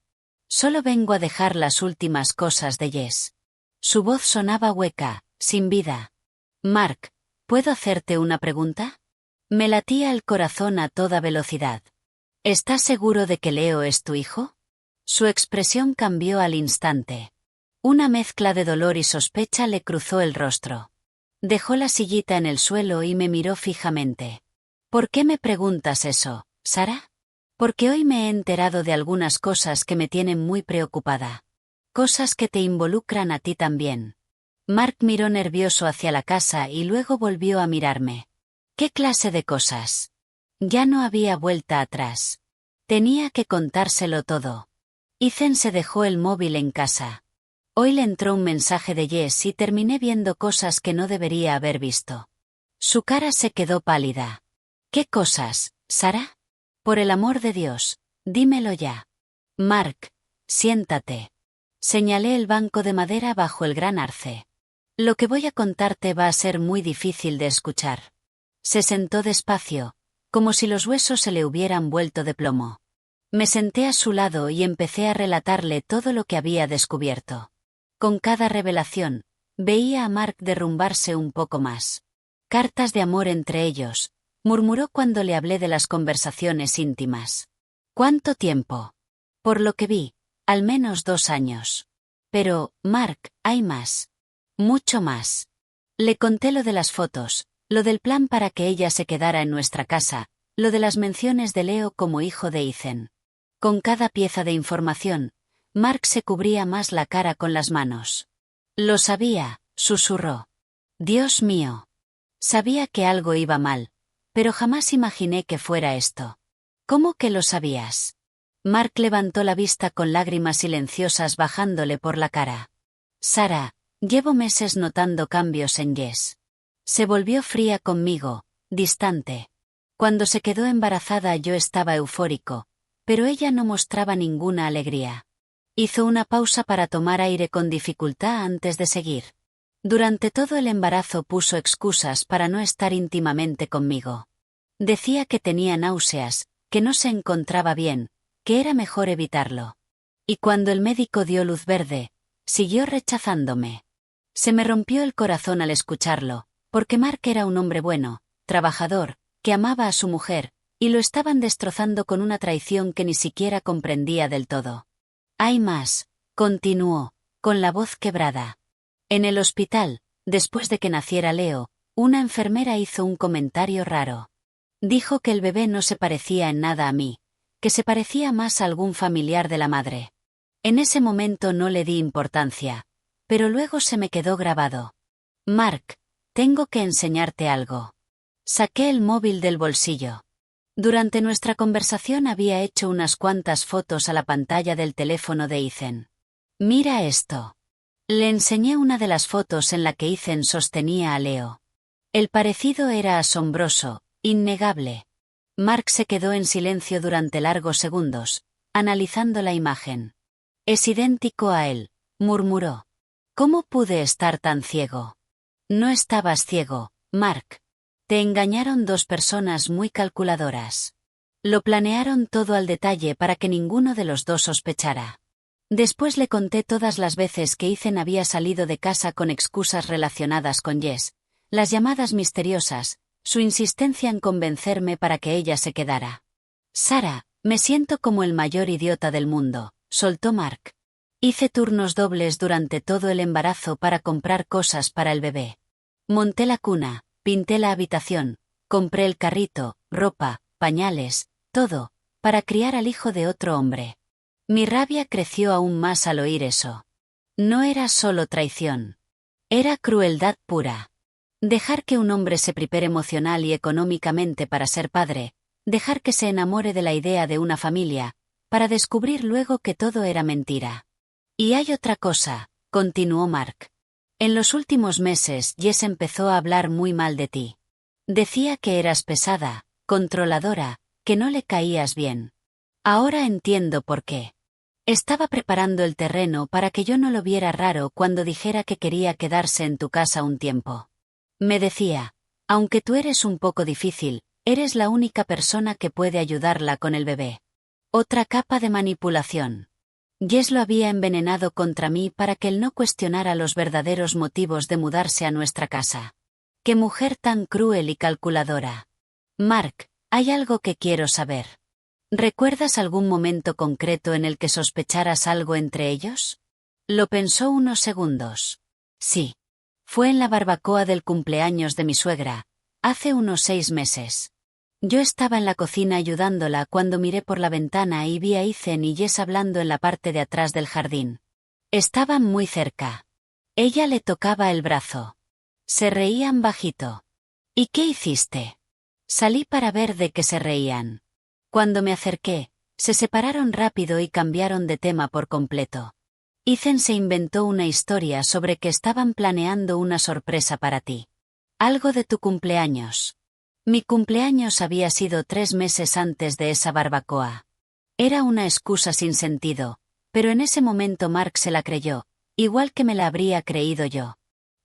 Solo vengo a dejar las últimas cosas de Jess. Su voz sonaba hueca, sin vida. Mark, ¿puedo hacerte una pregunta? Me latía el corazón a toda velocidad. ¿Estás seguro de que Leo es tu hijo? Su expresión cambió al instante. Una mezcla de dolor y sospecha le cruzó el rostro. Dejó la sillita en el suelo y me miró fijamente. ¿Por qué me preguntas eso, Sara? Porque hoy me he enterado de algunas cosas que me tienen muy preocupada. Cosas que te involucran a ti también. Mark miró nervioso hacia la casa y luego volvió a mirarme. ¿Qué clase de cosas? Ya no había vuelta atrás. Tenía que contárselo todo. Ethan se dejó el móvil en casa. Hoy le entró un mensaje de Jess y terminé viendo cosas que no debería haber visto. Su cara se quedó pálida. ¿Qué cosas, Sara? Por el amor de Dios, dímelo ya. Mark, siéntate. Señalé el banco de madera bajo el gran arce. Lo que voy a contarte va a ser muy difícil de escuchar. Se sentó despacio, como si los huesos se le hubieran vuelto de plomo. Me senté a su lado y empecé a relatarle todo lo que había descubierto. Con cada revelación, veía a Mark derrumbarse un poco más. Cartas de amor entre ellos, murmuró cuando le hablé de las conversaciones íntimas. ¿Cuánto tiempo? Por lo que vi, al menos 2 años. Pero, Mark, hay más. Mucho más. Le conté lo de las fotos, lo del plan para que ella se quedara en nuestra casa, lo de las menciones de Leo como hijo de Ethan. Con cada pieza de información, Mark se cubría más la cara con las manos. Lo sabía, susurró. Dios mío. Sabía que algo iba mal, pero jamás imaginé que fuera esto. ¿Cómo que lo sabías? Mark levantó la vista con lágrimas silenciosas bajándole por la cara. Sara, llevo meses notando cambios en Jess. Se volvió fría conmigo, distante. Cuando se quedó embarazada yo estaba eufórico, pero ella no mostraba ninguna alegría. Hizo una pausa para tomar aire con dificultad antes de seguir. Durante todo el embarazo puso excusas para no estar íntimamente conmigo. Decía que tenía náuseas, que no se encontraba bien, que era mejor evitarlo. Y cuando el médico dio luz verde, siguió rechazándome. Se me rompió el corazón al escucharlo, porque Mark era un hombre bueno, trabajador, que amaba a su mujer, y lo estaban destrozando con una traición que ni siquiera comprendía del todo. Hay más, continuó, con la voz quebrada. En el hospital, después de que naciera Leo, una enfermera hizo un comentario raro. Dijo que el bebé no se parecía en nada a mí, que se parecía más a algún familiar de la madre. En ese momento no le di importancia, pero luego se me quedó grabado. Mark, tengo que enseñarte algo. Saqué el móvil del bolsillo. Durante nuestra conversación había hecho unas cuantas fotos a la pantalla del teléfono de Ethan. Mira esto. Le enseñé una de las fotos en la que Ethan sostenía a Leo. El parecido era asombroso, innegable. Mark se quedó en silencio durante largos segundos, analizando la imagen. Es idéntico a él, murmuró. ¿Cómo pude estar tan ciego? No estabas ciego, Mark. Te engañaron 2 personas muy calculadoras. Lo planearon todo al detalle para que ninguno de los dos sospechara. Después le conté todas las veces que Ethan había salido de casa con excusas relacionadas con Jess, las llamadas misteriosas, su insistencia en convencerme para que ella se quedara. Sarah, me siento como el mayor idiota del mundo, soltó Mark. Hice turnos dobles durante todo el embarazo para comprar cosas para el bebé. Monté la cuna, pinté la habitación, compré el carrito, ropa, pañales, todo, para criar al hijo de otro hombre. Mi rabia creció aún más al oír eso. No era solo traición. Era crueldad pura. Dejar que un hombre se prepare emocional y económicamente para ser padre, dejar que se enamore de la idea de una familia, para descubrir luego que todo era mentira. Y hay otra cosa, continuó Mark. En los últimos meses Jess empezó a hablar muy mal de ti. Decía que eras pesada, controladora, que no le caías bien. Ahora entiendo por qué. Estaba preparando el terreno para que yo no lo viera raro cuando dijera que quería quedarse en tu casa un tiempo. Me decía, aunque tú eres un poco difícil, eres la única persona que puede ayudarla con el bebé. Otra capa de manipulación. Jess lo había envenenado contra mí para que él no cuestionara los verdaderos motivos de mudarse a nuestra casa. ¡Qué mujer tan cruel y calculadora! Mark, hay algo que quiero saber. ¿Recuerdas algún momento concreto en el que sospecharas algo entre ellos? Lo pensó unos segundos. Sí. Fue en la barbacoa del cumpleaños de mi suegra, hace unos 6 meses. Yo estaba en la cocina ayudándola cuando miré por la ventana y vi a Ethan y Jess hablando en la parte de atrás del jardín. Estaban muy cerca. Ella le tocaba el brazo. Se reían bajito. ¿Y qué hiciste? Salí para ver de qué se reían. Cuando me acerqué, se separaron rápido y cambiaron de tema por completo. Ethan se inventó una historia sobre que estaban planeando una sorpresa para ti. Algo de tu cumpleaños. Mi cumpleaños había sido 3 meses antes de esa barbacoa. Era una excusa sin sentido, pero en ese momento Mark se la creyó, igual que me la habría creído yo.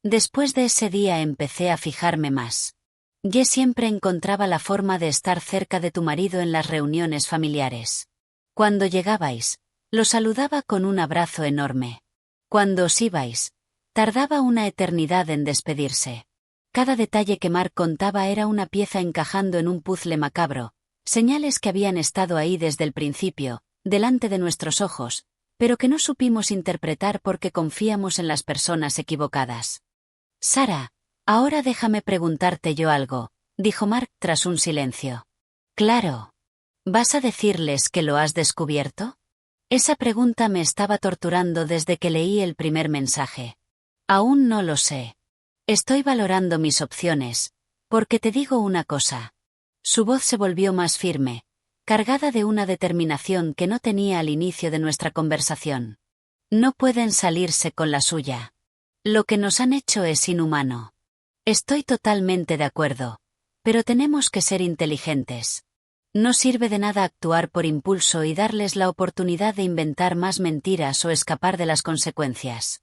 Después de ese día empecé a fijarme más. Jess siempre encontraba la forma de estar cerca de tu marido en las reuniones familiares. Cuando llegabais, lo saludaba con un abrazo enorme. Cuando os ibais, tardaba una eternidad en despedirse. Cada detalle que Mark contaba era una pieza encajando en un puzzle macabro, señales que habían estado ahí desde el principio, delante de nuestros ojos, pero que no supimos interpretar porque confiamos en las personas equivocadas. Sarah, ahora déjame preguntarte yo algo, dijo Mark tras un silencio. Claro. ¿Vas a decirles que lo has descubierto? Esa pregunta me estaba torturando desde que leí el primer mensaje. Aún no lo sé. Estoy valorando mis opciones, porque te digo una cosa. Su voz se volvió más firme, cargada de una determinación que no tenía al inicio de nuestra conversación. No pueden salirse con la suya. Lo que nos han hecho es inhumano. Estoy totalmente de acuerdo, pero tenemos que ser inteligentes. No sirve de nada actuar por impulso y darles la oportunidad de inventar más mentiras o escapar de las consecuencias.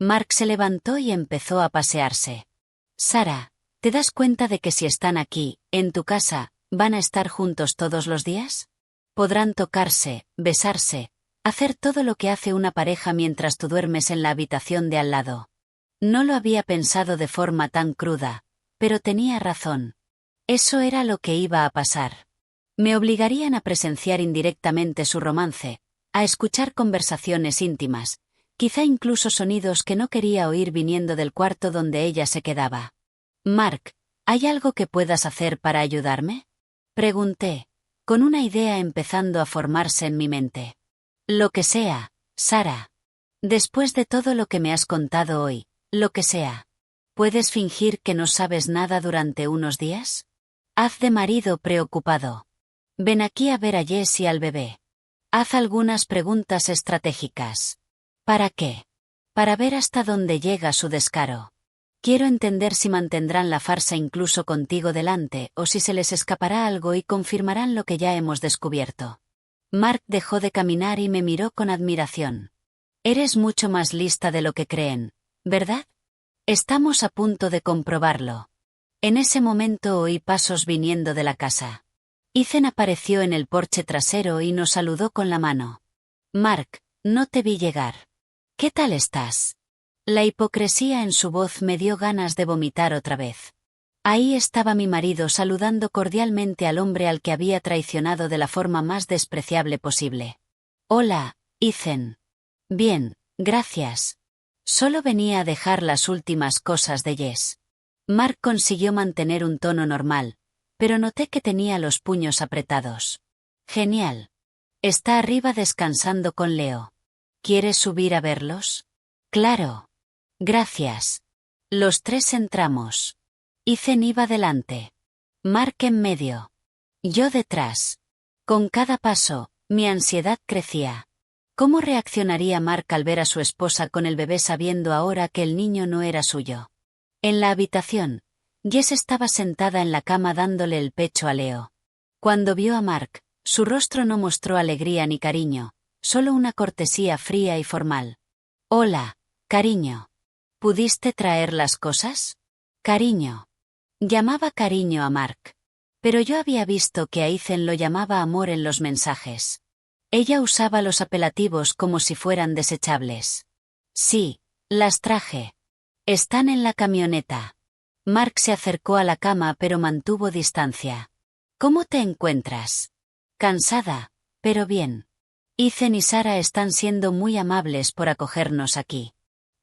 Mark se levantó y empezó a pasearse. Sarah, ¿te das cuenta de que si están aquí, en tu casa, van a estar juntos todos los días? Podrán tocarse, besarse, hacer todo lo que hace una pareja mientras tú duermes en la habitación de al lado. No lo había pensado de forma tan cruda, pero tenía razón. Eso era lo que iba a pasar. Me obligarían a presenciar indirectamente su romance, a escuchar conversaciones íntimas, quizá incluso sonidos que no quería oír viniendo del cuarto donde ella se quedaba. Mark, ¿hay algo que puedas hacer para ayudarme? Pregunté, con una idea empezando a formarse en mi mente. Lo que sea, Sarah. Después de todo lo que me has contado hoy, lo que sea. ¿Puedes fingir que no sabes nada durante unos días? Haz de marido preocupado. Ven aquí a ver a Jess y al bebé. Haz algunas preguntas estratégicas. ¿Para qué? Para ver hasta dónde llega su descaro. Quiero entender si mantendrán la farsa incluso contigo delante o si se les escapará algo y confirmarán lo que ya hemos descubierto. Mark dejó de caminar y me miró con admiración. Eres mucho más lista de lo que creen, ¿verdad? Estamos a punto de comprobarlo. En ese momento oí pasos viniendo de la casa. Ethan apareció en el porche trasero y nos saludó con la mano. Mark, No te vi llegar. ¿Qué tal estás? La hipocresía en su voz me dio ganas de vomitar otra vez. Ahí estaba mi marido saludando cordialmente al hombre al que había traicionado de la forma más despreciable posible. Hola, Ethan. Bien, gracias. Solo venía a dejar las últimas cosas de Jess. Mark consiguió mantener un tono normal, pero noté que tenía los puños apretados. Genial. Está arriba descansando con Leo. ¿Quieres subir a verlos? Claro. Gracias. Los tres entramos. Ethan iba delante. Mark en medio. Yo detrás. Con cada paso, mi ansiedad crecía. ¿Cómo reaccionaría Mark al ver a su esposa con el bebé sabiendo ahora que el niño no era suyo? En la habitación, Jess estaba sentada en la cama dándole el pecho a Leo. Cuando vio a Mark, su rostro no mostró alegría ni cariño, solo una cortesía fría y formal. Hola, cariño. ¿Pudiste traer las cosas? Cariño. Llamaba cariño a Mark. Pero yo había visto que a Ethan lo llamaba amor en los mensajes. Ella usaba los apelativos como si fueran desechables. Sí, las traje. Están en la camioneta. Mark se acercó a la cama pero mantuvo distancia. ¿Cómo te encuentras? Cansada, pero bien. Ethan y Sarah están siendo muy amables por acogernos aquí.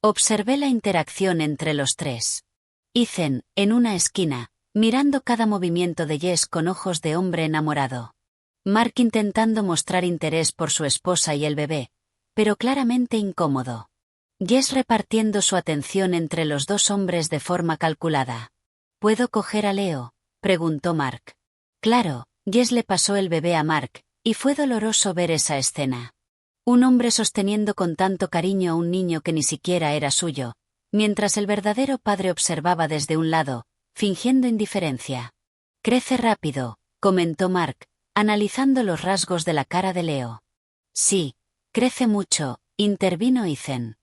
Observé la interacción entre los tres. Ethan, en una esquina, mirando cada movimiento de Jess con ojos de hombre enamorado. Mark intentando mostrar interés por su esposa y el bebé, pero claramente incómodo. Jess repartiendo su atención entre los dos hombres de forma calculada. ¿Puedo coger a Leo?, preguntó Mark. Claro, Jess le pasó el bebé a Mark, y fue doloroso ver esa escena. Un hombre sosteniendo con tanto cariño a un niño que ni siquiera era suyo, mientras el verdadero padre observaba desde un lado, fingiendo indiferencia. Crece rápido, comentó Mark, analizando los rasgos de la cara de Leo. Sí, crece mucho, intervino Ethan.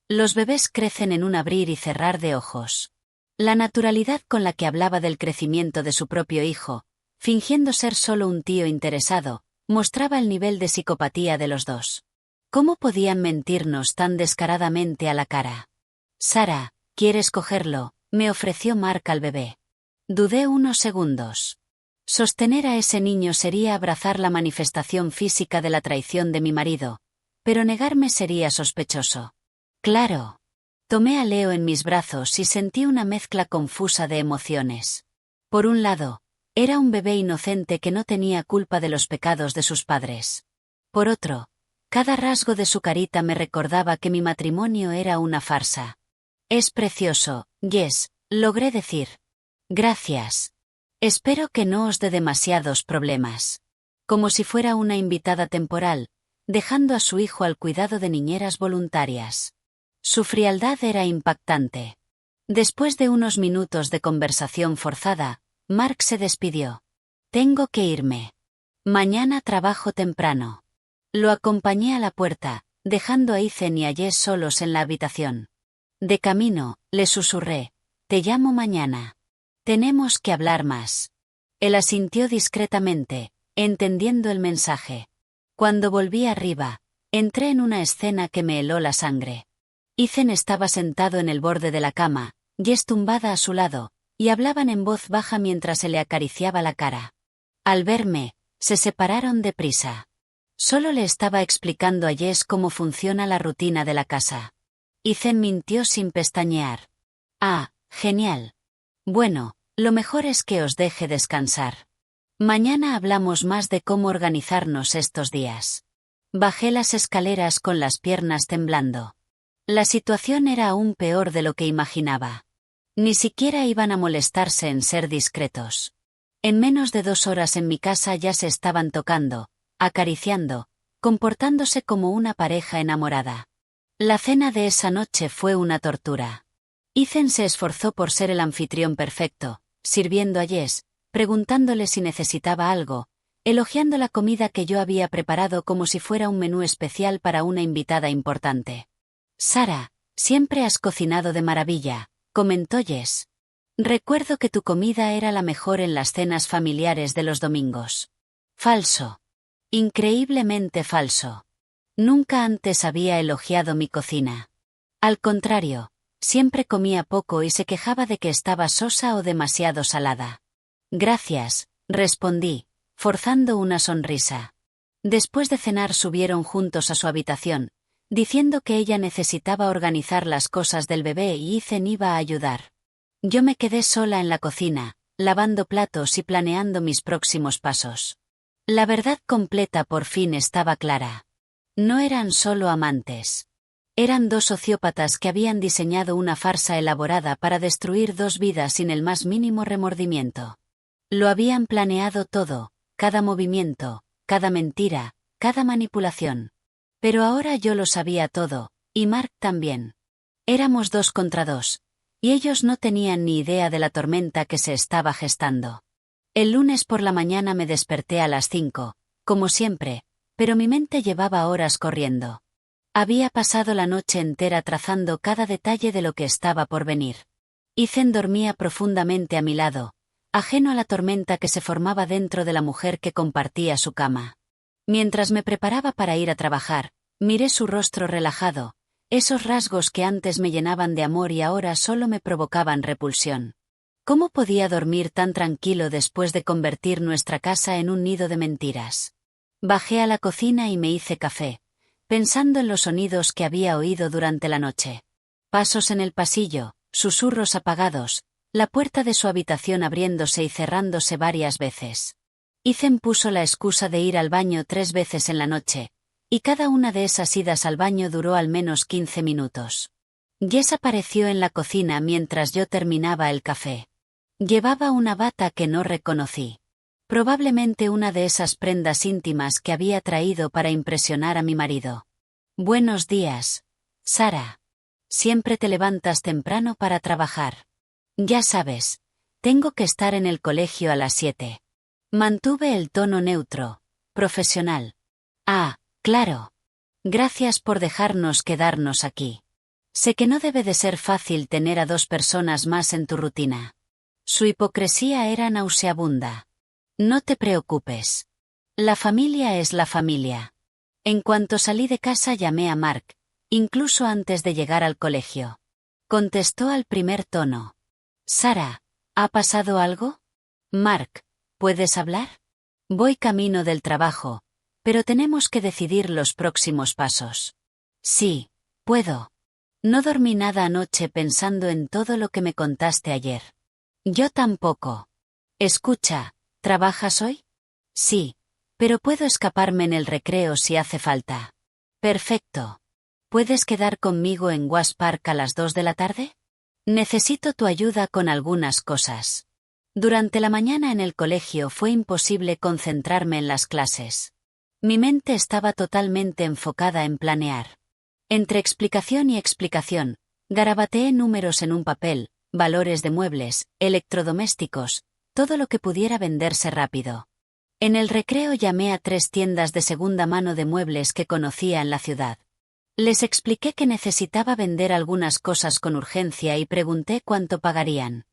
Los bebés crecen en un abrir y cerrar de ojos. La naturalidad con la que hablaba del crecimiento de su propio hijo, fingiendo ser solo un tío interesado, mostraba el nivel de psicopatía de los dos. ¿Cómo podían mentirnos tan descaradamente a la cara? Sarah, ¿quieres cogerlo?, me ofreció Mark al bebé. Dudé unos segundos. Sostener a ese niño sería abrazar la manifestación física de la traición de mi marido, pero negarme sería sospechoso. Claro. Tomé a Leo en mis brazos y sentí una mezcla confusa de emociones. Por un lado, era un bebé inocente que no tenía culpa de los pecados de sus padres. Por otro, cada rasgo de su carita me recordaba que mi matrimonio era una farsa. Es precioso, Jess, logré decir. Gracias. Espero que no os dé demasiados problemas. Como si fuera una invitada temporal, dejando a su hijo al cuidado de niñeras voluntarias. Su frialdad era impactante. Después de unos minutos de conversación forzada, Mark se despidió. Tengo que irme. Mañana trabajo temprano. Lo acompañé a la puerta, dejando a Ethan y a Jess solos en la habitación. De camino, le susurré, te llamo mañana. Tenemos que hablar más. Él asintió discretamente, entendiendo el mensaje. Cuando volví arriba, entré en una escena que me heló la sangre. Ethan estaba sentado en el borde de la cama, Jess tumbada a su lado, y hablaban en voz baja mientras se le acariciaba la cara. Al verme, se separaron deprisa. Solo le estaba explicando a Jess cómo funciona la rutina de la casa. Ethan mintió sin pestañear. Ah, genial. Bueno, lo mejor es que os deje descansar. Mañana hablamos más de cómo organizarnos estos días. Bajé las escaleras con las piernas temblando. La situación era aún peor de lo que imaginaba. Ni siquiera iban a molestarse en ser discretos. En menos de 2 horas en mi casa ya se estaban tocando, acariciando, comportándose como una pareja enamorada. La cena de esa noche fue una tortura. Ethan se esforzó por ser el anfitrión perfecto, sirviendo a Jess, preguntándole si necesitaba algo, elogiando la comida que yo había preparado como si fuera un menú especial para una invitada importante. Sarah, siempre has cocinado de maravilla, comentó Jess. Recuerdo que tu comida era la mejor en las cenas familiares de los domingos. Falso. Increíblemente falso. Nunca antes había elogiado mi cocina. Al contrario, siempre comía poco y se quejaba de que estaba sosa o demasiado salada. Gracias, respondí, forzando una sonrisa. Después de cenar subieron juntos a su habitación, diciendo que ella necesitaba organizar las cosas del bebé y Ethan iba a ayudar. Yo me quedé sola en la cocina, lavando platos y planeando mis próximos pasos. La verdad completa por fin estaba clara. No eran solo amantes. Eran dos sociópatas que habían diseñado una farsa elaborada para destruir dos vidas sin el más mínimo remordimiento. Lo habían planeado todo, cada movimiento, cada mentira, cada manipulación. Pero ahora yo lo sabía todo, y Mark también. Éramos 2 contra 2, y ellos no tenían ni idea de la tormenta que se estaba gestando. El lunes por la mañana me desperté a las 5, como siempre, pero mi mente llevaba horas corriendo. Había pasado la noche entera trazando cada detalle de lo que estaba por venir. Ethan dormía profundamente a mi lado, ajeno a la tormenta que se formaba dentro de la mujer que compartía su cama. Mientras me preparaba para ir a trabajar, miré su rostro relajado, esos rasgos que antes me llenaban de amor y ahora solo me provocaban repulsión. ¿Cómo podía dormir tan tranquilo después de convertir nuestra casa en un nido de mentiras? Bajé a la cocina y me hice café, pensando en los sonidos que había oído durante la noche. Pasos en el pasillo, susurros apagados, la puerta de su habitación abriéndose y cerrándose varias veces. Ethan puso la excusa de ir al baño 3 veces en la noche, y cada una de esas idas al baño duró al menos 15 minutos. Jess apareció en la cocina mientras yo terminaba el café. Llevaba una bata que no reconocí. Probablemente una de esas prendas íntimas que había traído para impresionar a mi marido. Buenos días, Sara. Siempre te levantas temprano para trabajar. Ya sabes, tengo que estar en el colegio a las 7. Mantuve el tono neutro, profesional. Ah, claro. Gracias por dejarnos quedarnos aquí. Sé que no debe de ser fácil tener a 2 personas más en tu rutina. Su hipocresía era nauseabunda. No te preocupes. La familia es la familia. En cuanto salí de casa llamé a Mark, incluso antes de llegar al colegio. Contestó al primer tono. Sara, ¿ha pasado algo? Mark, ¿puedes hablar? Voy camino del trabajo, pero tenemos que decidir los próximos pasos. Sí, puedo. No dormí nada anoche pensando en todo lo que me contaste ayer. Yo tampoco. Escucha, ¿trabajas hoy? Sí, pero puedo escaparme en el recreo si hace falta. Perfecto. ¿Puedes quedar conmigo en Wash Park a las 2 de la tarde? Necesito tu ayuda con algunas cosas. Durante la mañana en el colegio fue imposible concentrarme en las clases. Mi mente estaba totalmente enfocada en planear. Entre explicación y explicación, garabateé números en un papel, valores de muebles, electrodomésticos, todo lo que pudiera venderse rápido. En el recreo llamé a 3 tiendas de segunda mano de muebles que conocía en la ciudad. Les expliqué que necesitaba vender algunas cosas con urgencia y pregunté cuánto pagarían.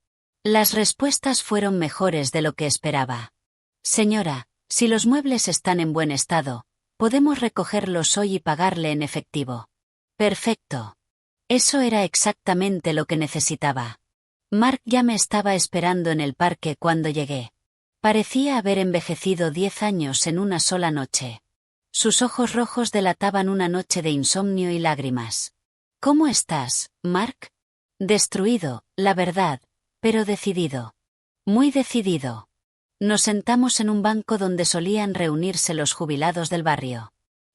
Las respuestas fueron mejores de lo que esperaba. Señora, si los muebles están en buen estado, podemos recogerlos hoy y pagarle en efectivo. Perfecto. Eso era exactamente lo que necesitaba. Mark ya me estaba esperando en el parque cuando llegué. Parecía haber envejecido 10 años en una sola noche. Sus ojos rojos delataban una noche de insomnio y lágrimas. ¿Cómo estás, Mark? Destruido, la verdad, pero decidido. Muy decidido. Nos sentamos en un banco donde solían reunirse los jubilados del barrio.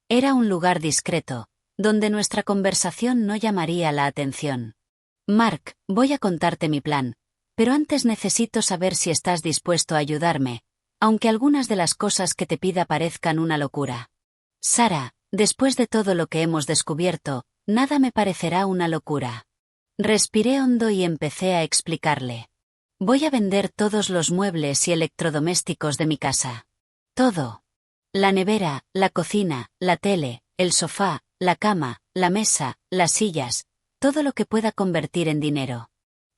Era un lugar discreto, donde nuestra conversación no llamaría la atención. Mark, voy a contarte mi plan, pero antes necesito saber si estás dispuesto a ayudarme, aunque algunas de las cosas que te pida parezcan una locura. Sara, después de todo lo que hemos descubierto, nada me parecerá una locura. Respiré hondo y empecé a explicarle. Voy a vender todos los muebles y electrodomésticos de mi casa. Todo. La nevera, la cocina, la tele, el sofá, la cama, la mesa, las sillas, todo lo que pueda convertir en dinero.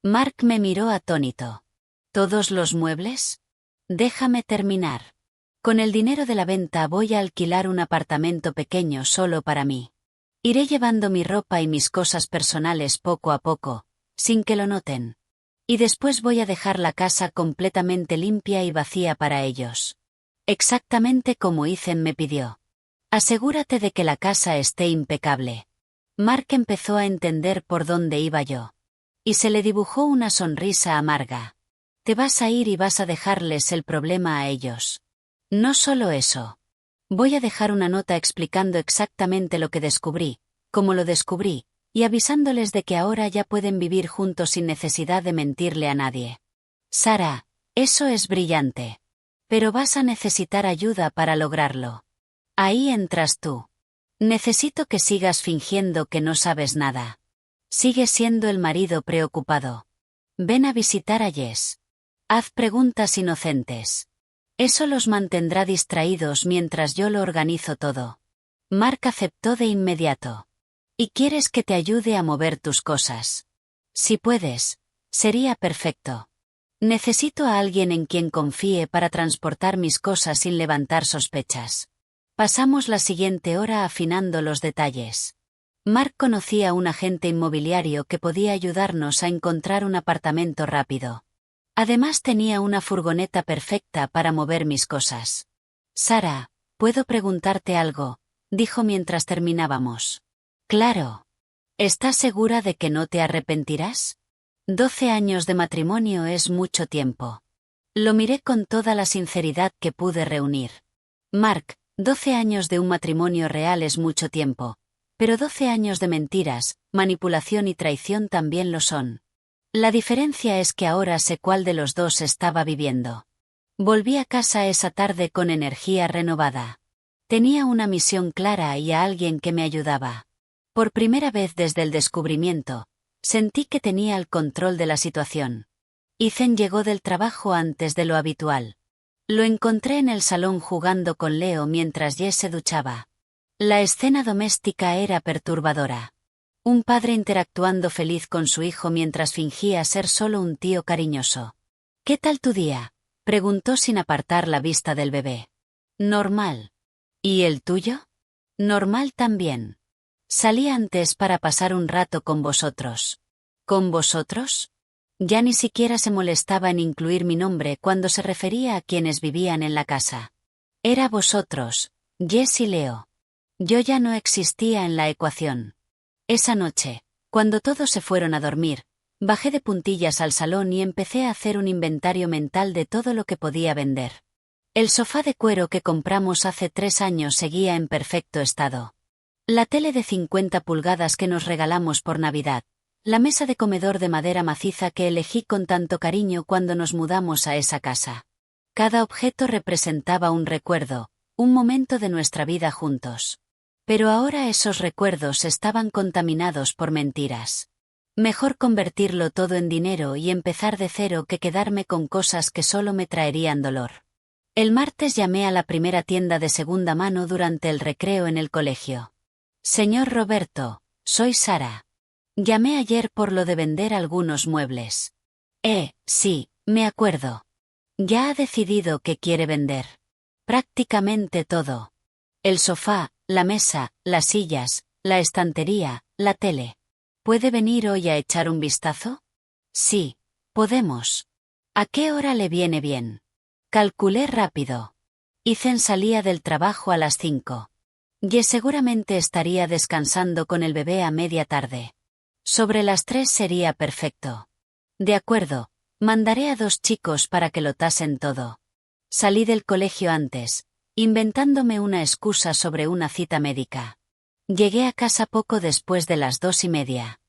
Mark me miró atónito. ¿Todos los muebles? Déjame terminar. Con el dinero de la venta voy a alquilar un apartamento pequeño solo para mí. Iré llevando mi ropa y mis cosas personales poco a poco, sin que lo noten. Y después voy a dejar la casa completamente limpia y vacía para ellos. Exactamente como Ethan me pidió. Asegúrate de que la casa esté impecable. Mark empezó a entender por dónde iba yo. Y se le dibujó una sonrisa amarga. Te vas a ir y vas a dejarles el problema a ellos. No solo eso. Voy a dejar una nota explicando exactamente lo que descubrí, cómo lo descubrí, y avisándoles de que ahora ya pueden vivir juntos sin necesidad de mentirle a nadie. Sarah, eso es brillante. Pero vas a necesitar ayuda para lograrlo. Ahí entras tú. Necesito que sigas fingiendo que no sabes nada. Sigue siendo el marido preocupado. Ven a visitar a Jess. Haz preguntas inocentes. Eso los mantendrá distraídos mientras yo lo organizo todo. Mark aceptó de inmediato. ¿Y quieres que te ayude a mover tus cosas? Si puedes, sería perfecto. Necesito a alguien en quien confíe para transportar mis cosas sin levantar sospechas. Pasamos la siguiente hora afinando los detalles. Mark conocía a un agente inmobiliario que podía ayudarnos a encontrar un apartamento rápido. Además tenía una furgoneta perfecta para mover mis cosas. Sarah, ¿puedo preguntarte algo?, dijo mientras terminábamos. Claro. ¿Estás segura de que no te arrepentirás? 12 años de matrimonio es mucho tiempo. Lo miré con toda la sinceridad que pude reunir. Mark, 12 años de un matrimonio real es mucho tiempo. Pero 12 años de mentiras, manipulación y traición también lo son. La diferencia es que ahora sé cuál de los dos estaba viviendo. Volví a casa esa tarde con energía renovada. Tenía una misión clara y a alguien que me ayudaba. Por primera vez desde el descubrimiento, sentí que tenía el control de la situación. Ethan llegó del trabajo antes de lo habitual. Lo encontré en el salón jugando con Leo mientras Jess se duchaba. La escena doméstica era perturbadora. Un padre interactuando feliz con su hijo mientras fingía ser solo un tío cariñoso. ¿Qué tal tu día?, preguntó sin apartar la vista del bebé. Normal. ¿Y el tuyo? Normal también. Salí antes para pasar un rato con vosotros. ¿Con vosotros? Ya ni siquiera se molestaba en incluir mi nombre cuando se refería a quienes vivían en la casa. Era vosotros, Jess y Leo. Yo ya no existía en la ecuación. Esa noche, cuando todos se fueron a dormir, bajé de puntillas al salón y empecé a hacer un inventario mental de todo lo que podía vender. El sofá de cuero que compramos hace 3 años seguía en perfecto estado. La tele de 50 pulgadas que nos regalamos por Navidad. La mesa de comedor de madera maciza que elegí con tanto cariño cuando nos mudamos a esa casa. Cada objeto representaba un recuerdo, un momento de nuestra vida juntos. Pero ahora esos recuerdos estaban contaminados por mentiras. Mejor convertirlo todo en dinero y empezar de cero que quedarme con cosas que solo me traerían dolor. El martes llamé a la primera tienda de segunda mano durante el recreo en el colegio. Señor Roberto, soy Sarah. Llamé ayer por lo de vender algunos muebles. Sí, me acuerdo. Ya ha decidido que quiere vender. Prácticamente todo. El sofá, la mesa, las sillas, la estantería, la tele. ¿Puede venir hoy a echar un vistazo? Sí, podemos. ¿A qué hora le viene bien? Calculé rápido. Ethan salía del trabajo a las 5. Jess seguramente estaría descansando con el bebé a media tarde. Sobre las 3 sería perfecto. De acuerdo, mandaré a 2 chicos para que lo tasen todo. Salí del colegio antes, inventándome una excusa sobre una cita médica. Llegué a casa poco después de las 2:30.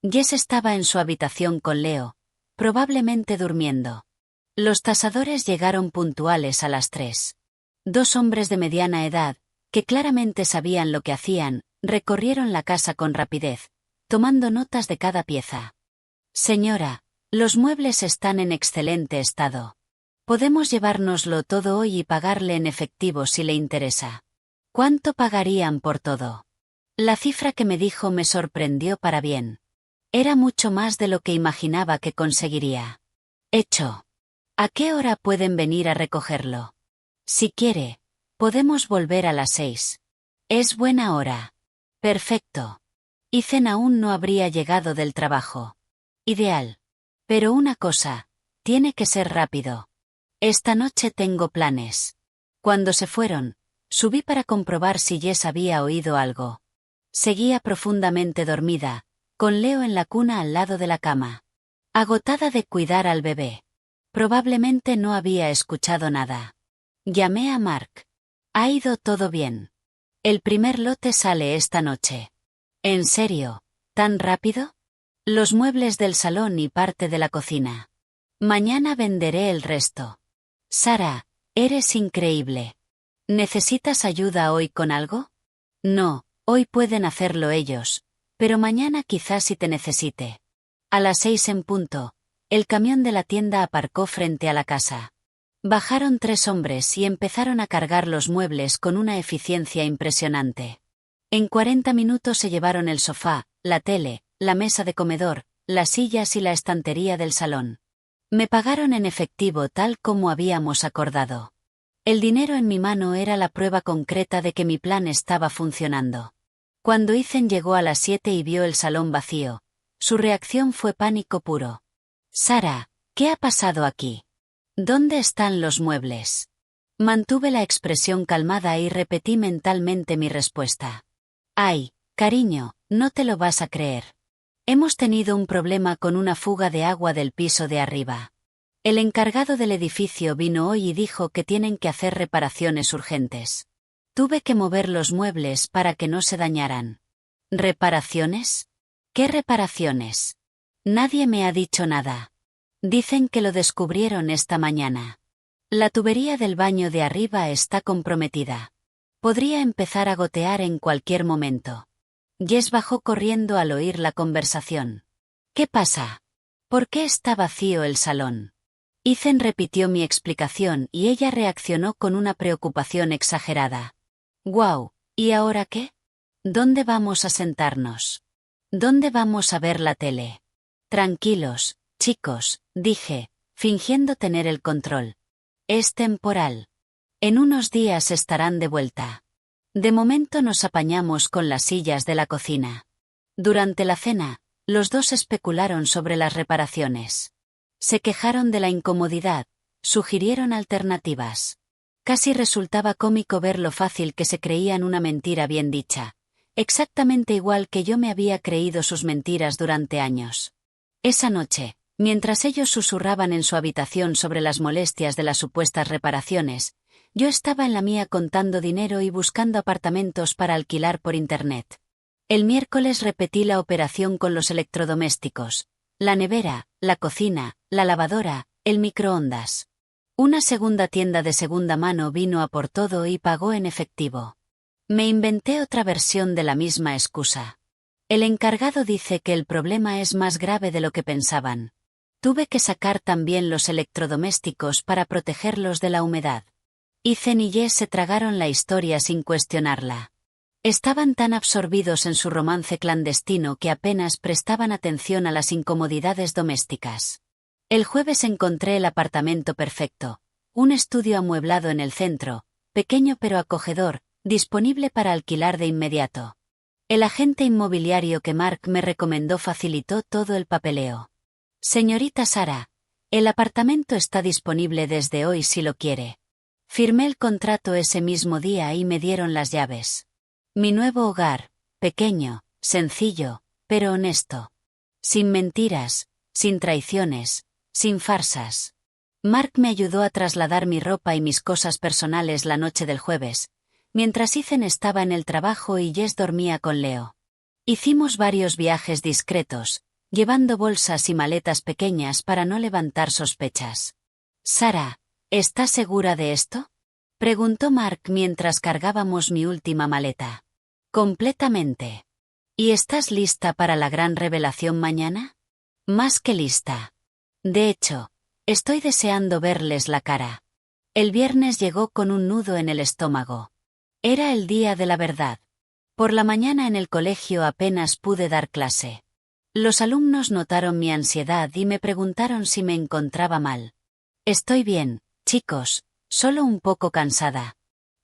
Jess estaba en su habitación con Leo, probablemente durmiendo. Los tasadores llegaron puntuales a las 3. 2 hombres de mediana edad, que claramente sabían lo que hacían, recorrieron la casa con rapidez, tomando notas de cada pieza. Señora, los muebles están en excelente estado. Podemos llevárnoslo todo hoy y pagarle en efectivo si le interesa. ¿Cuánto pagarían por todo? La cifra que me dijo me sorprendió para bien. Era mucho más de lo que imaginaba que conseguiría. Hecho. ¿A qué hora pueden venir a recogerlo? Si quiere, podemos volver a las 6. Es buena hora. Perfecto. Ethan aún no habría llegado del trabajo. Ideal. Pero una cosa, tiene que ser rápido. Esta noche tengo planes. Cuando se fueron, subí para comprobar si Jess había oído algo. Seguía profundamente dormida, con Leo en la cuna al lado de la cama. Agotada de cuidar al bebé. Probablemente no había escuchado nada. Llamé a Mark. Ha ido todo bien. El primer lote sale esta noche. ¿En serio? ¿Tan rápido? Los muebles del salón y parte de la cocina. Mañana venderé el resto. Sara, eres increíble. ¿Necesitas ayuda hoy con algo? No, hoy pueden hacerlo ellos, pero mañana quizás si te necesite. A las 6 en punto, el camión de la tienda aparcó frente a la casa. Bajaron 3 hombres y empezaron a cargar los muebles con una eficiencia impresionante. En 40 minutos se llevaron el sofá, la tele, la mesa de comedor, las sillas y la estantería del salón. Me pagaron en efectivo tal como habíamos acordado. El dinero en mi mano era la prueba concreta de que mi plan estaba funcionando. Cuando Ethan llegó a las 7 y vio el salón vacío, su reacción fue pánico puro. Sara, ¿qué ha pasado aquí? ¿Dónde están los muebles? Mantuve la expresión calmada y repetí mentalmente mi respuesta. Ay, cariño, no te lo vas a creer. Hemos tenido un problema con una fuga de agua del piso de arriba. El encargado del edificio vino hoy y dijo que tienen que hacer reparaciones urgentes. Tuve que mover los muebles para que no se dañaran. ¿Reparaciones? ¿Qué reparaciones? Nadie me ha dicho nada. Dicen que lo descubrieron esta mañana. La tubería del baño de arriba está comprometida. Podría empezar a gotear en cualquier momento. Jess bajó corriendo al oír la conversación. ¿Qué pasa? ¿Por qué está vacío el salón? Ethan repitió mi explicación y ella reaccionó con una preocupación exagerada. «Guau, ¿y ahora qué? ¿Dónde vamos a sentarnos? ¿Dónde vamos a ver la tele?» «Tranquilos, chicos», dije, fingiendo tener el control. «Es temporal. En unos días estarán de vuelta. De momento nos apañamos con las sillas de la cocina». Durante la cena, los dos especularon sobre las reparaciones. Se quejaron de la incomodidad, sugirieron alternativas. Casi resultaba cómico ver lo fácil que se creían una mentira bien dicha, exactamente igual que yo me había creído sus mentiras durante años. Esa noche, mientras ellos susurraban en su habitación sobre las molestias de las supuestas reparaciones, yo estaba en la mía contando dinero y buscando apartamentos para alquilar por internet. El miércoles repetí la operación con los electrodomésticos, la nevera, la cocina, la lavadora, el microondas. Una segunda tienda de segunda mano vino a por todo y pagó en efectivo. Me inventé otra versión de la misma excusa. El encargado dice que el problema es más grave de lo que pensaban. Tuve que sacar también los electrodomésticos para protegerlos de la humedad. Ethan y Jess se tragaron la historia sin cuestionarla. Estaban tan absorbidos en su romance clandestino que apenas prestaban atención a las incomodidades domésticas. El jueves encontré el apartamento perfecto, un estudio amueblado en el centro, pequeño pero acogedor, disponible para alquilar de inmediato. El agente inmobiliario que Mark me recomendó facilitó todo el papeleo. «Señorita Sara, el apartamento está disponible desde hoy si lo quiere». Firmé el contrato ese mismo día y me dieron las llaves. Mi nuevo hogar, pequeño, sencillo, pero honesto. Sin mentiras, sin traiciones, sin farsas. Mark me ayudó a trasladar mi ropa y mis cosas personales la noche del jueves, mientras Ethan estaba en el trabajo y Jess dormía con Leo. Hicimos varios viajes discretos, llevando bolsas y maletas pequeñas para no levantar sospechas. «Sara, ¿estás segura de esto?», preguntó Mark mientras cargábamos mi última maleta. «Completamente». «¿Y estás lista para la gran revelación mañana?». «Más que lista. De hecho, estoy deseando verles la cara». El viernes llegó con un nudo en el estómago. Era el día de la verdad. Por la mañana en el colegio apenas pude dar clase. Los alumnos notaron mi ansiedad y me preguntaron si me encontraba mal. «Estoy bien, chicos, Solo un poco cansada.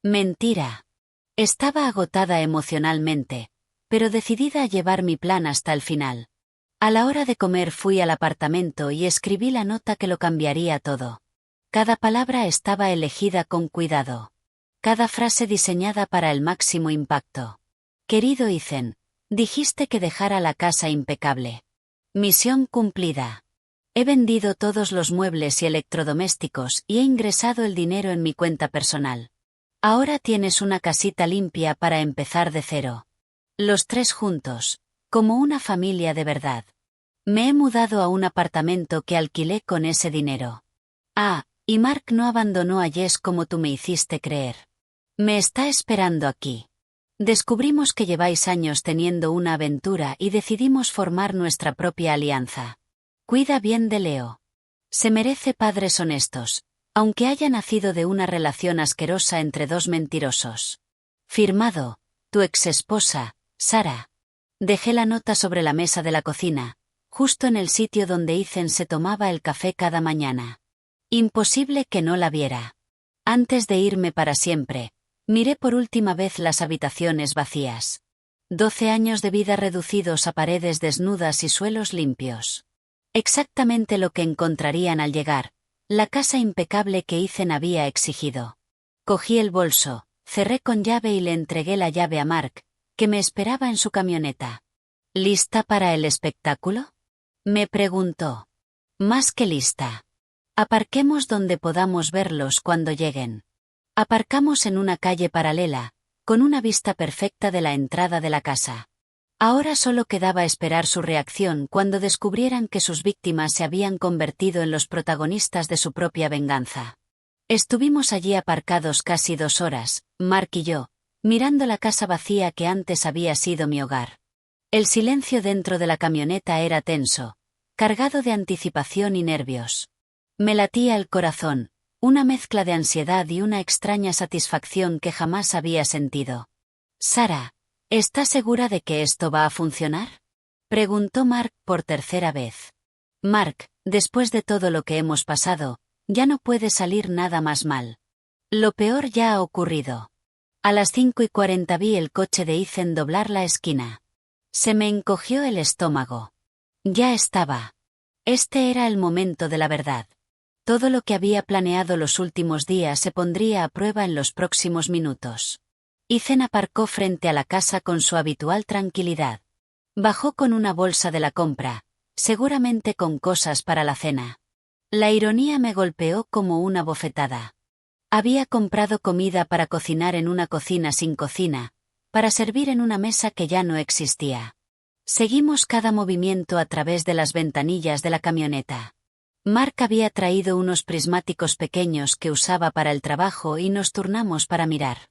Mentira. Estaba agotada emocionalmente, pero decidida a llevar mi plan hasta el final. A la hora de comer fui al apartamento y escribí la nota que lo cambiaría todo. Cada palabra estaba elegida con cuidado. Cada frase diseñada para el máximo impacto. Querido Ethan, dijiste que dejara la casa impecable. Misión cumplida. He vendido todos los muebles y electrodomésticos y he ingresado el dinero en mi cuenta personal. Ahora tienes una casita limpia para empezar de cero. Los tres juntos, como una familia de verdad. Me he mudado a un apartamento que alquilé con ese dinero. Ah, y Mark no abandonó a Jess como tú me hiciste creer. Me está esperando aquí. Descubrimos que lleváis años teniendo una aventura y decidimos formar nuestra propia alianza. Cuida bien de Leo. Se merece padres honestos, aunque haya nacido de una relación asquerosa entre dos mentirosos. Firmado, tu exesposa, Sarah. Dejé la nota sobre la mesa de la cocina, justo en el sitio donde Ethan se tomaba el café cada mañana. Imposible que no la viera. Antes de irme para siempre, miré por última vez las habitaciones vacías. 12 años de vida reducidos a paredes desnudas y suelos limpios. Exactamente lo que encontrarían al llegar, la casa impecable que Ethan había exigido. Cogí el bolso, cerré con llave y le entregué la llave a Mark, que me esperaba en su camioneta. ¿Lista para el espectáculo? Me preguntó. Más que lista. Aparquemos donde podamos verlos cuando lleguen. Aparcamos en una calle paralela, con una vista perfecta de la entrada de la casa. Ahora solo quedaba esperar su reacción cuando descubrieran que sus víctimas se habían convertido en los protagonistas de su propia venganza. Estuvimos allí aparcados casi 2 horas, Mark y yo, mirando la casa vacía que antes había sido mi hogar. El silencio dentro de la camioneta era tenso, cargado de anticipación y nervios. Me latía el corazón, una mezcla de ansiedad y una extraña satisfacción que jamás había sentido. Sarah, ¿estás segura de que esto va a funcionar? Preguntó Mark por tercera vez. Mark, después de todo lo que hemos pasado, ya no puede salir nada más mal. Lo peor ya ha ocurrido. A las 5:40 vi el coche de Ethan doblar la esquina. Se me encogió el estómago. Ya estaba. Este era el momento de la verdad. Todo lo que había planeado los últimos días se pondría a prueba en los próximos minutos. Ethan aparcó frente a la casa con su habitual tranquilidad. Bajó con una bolsa de la compra, seguramente con cosas para la cena. La ironía me golpeó como una bofetada. Había comprado comida para cocinar en una cocina sin cocina, para servir en una mesa que ya no existía. Seguimos cada movimiento a través de las ventanillas de la camioneta. Mark había traído unos prismáticos pequeños que usaba para el trabajo y nos turnamos para mirar.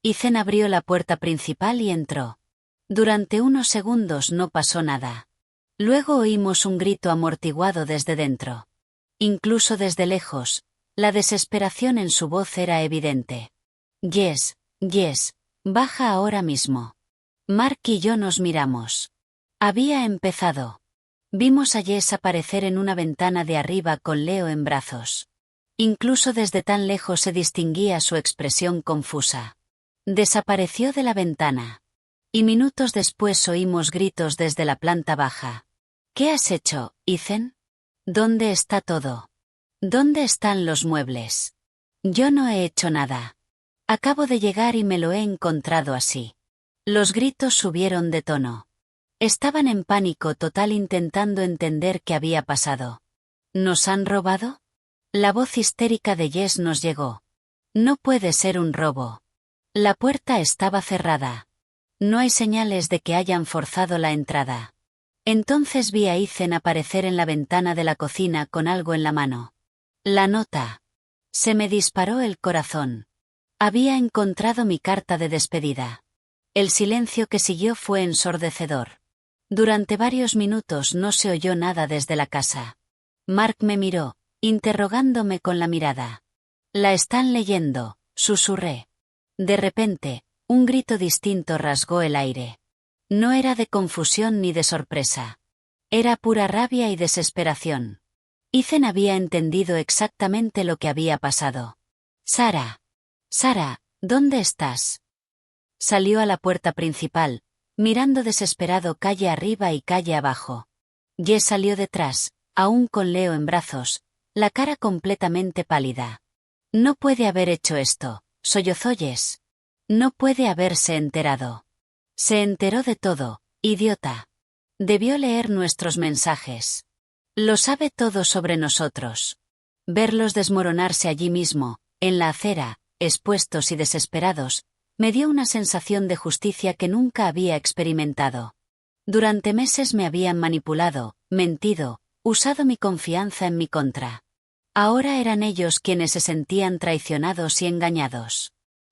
Ethan abrió la puerta principal y entró. Durante unos segundos no pasó nada. Luego oímos un grito amortiguado desde dentro. Incluso desde lejos, la desesperación en su voz era evidente. Jess, baja ahora mismo. Mark y yo nos miramos. Había empezado. Vimos a Jess aparecer en una ventana de arriba con Leo en brazos. Incluso desde tan lejos se distinguía su expresión confusa. Desapareció de la ventana. Y minutos después oímos gritos desde la planta baja. ¿Qué has hecho, Ethan? ¿Dónde está todo? ¿Dónde están los muebles? Yo no he hecho nada. Acabo de llegar y me lo he encontrado así. Los gritos subieron de tono. Estaban en pánico total intentando entender qué había pasado. ¿Nos han robado? La voz histérica de Jess nos llegó. No puede ser un robo. La puerta estaba cerrada. No hay señales de que hayan forzado la entrada. Entonces vi a Ethan aparecer en la ventana de la cocina con algo en la mano. La nota. Se me disparó el corazón. Había encontrado mi carta de despedida. El silencio que siguió fue ensordecedor. Durante varios minutos no se oyó nada desde la casa. Mark me miró, interrogándome con la mirada. La están leyendo, susurré. De repente, un grito distinto rasgó el aire. No era de confusión ni de sorpresa. Era pura rabia y desesperación. Ethan había entendido exactamente lo que había pasado. Sara. Sara, ¿dónde estás? Salió a la puerta principal, mirando desesperado calle arriba y calle abajo. Jess salió detrás, aún con Leo en brazos, la cara completamente pálida. No puede haber hecho esto, sollozó Jess. No puede haberse enterado. Se enteró de todo, idiota. Debió leer nuestros mensajes. Lo sabe todo sobre nosotros. Verlos desmoronarse allí mismo, en la acera, expuestos y desesperados, me dio una sensación de justicia que nunca había experimentado. Durante meses me habían manipulado, mentido, usado mi confianza en mi contra. Ahora eran ellos quienes se sentían traicionados y engañados.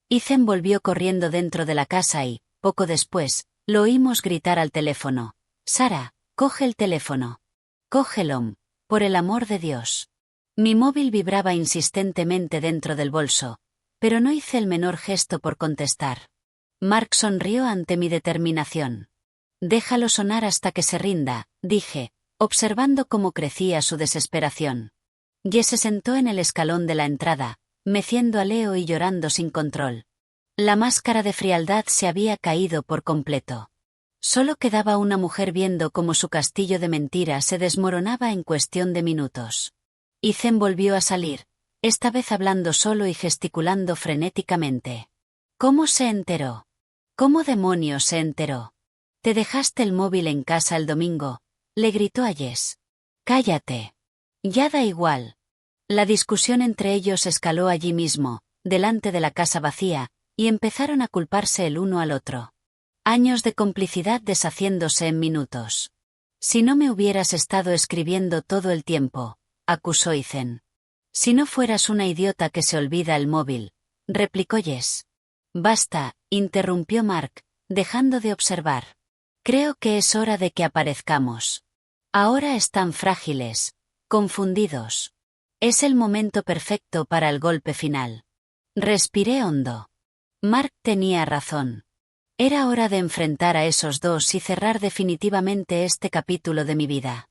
Ethan volvió corriendo dentro de la casa y, poco después, lo oímos gritar al teléfono. Sara, coge el teléfono. Cógelo, por el amor de Dios. Mi móvil vibraba insistentemente dentro del bolso, pero no hice el menor gesto por contestar. Mark sonrió ante mi determinación. Déjalo sonar hasta que se rinda, dije, observando cómo crecía su desesperación. Jess se sentó en el escalón de la entrada, meciendo a Leo y llorando sin control. La máscara de frialdad se había caído por completo. Solo quedaba una mujer viendo cómo su castillo de mentiras se desmoronaba en cuestión de minutos. Ethan volvió a salir, esta vez hablando solo y gesticulando frenéticamente. ¿Cómo se enteró? ¿Cómo demonios se enteró? Te dejaste el móvil en casa el domingo, le gritó a Jess. Cállate. Ya da igual. La discusión entre ellos escaló allí mismo, delante de la casa vacía, y empezaron a culparse el uno al otro. Años de complicidad deshaciéndose en minutos. Si no me hubieras estado escribiendo todo el tiempo, acusó Ethan. Si no fueras una idiota que se olvida el móvil, replicó Jess. Basta, interrumpió Mark, dejando de observar. Creo que es hora de que aparezcamos. Ahora están frágiles, confundidos. Es el momento perfecto para el golpe final. Respiré hondo. Mark tenía razón. Era hora de enfrentar a esos dos y cerrar definitivamente este capítulo de mi vida.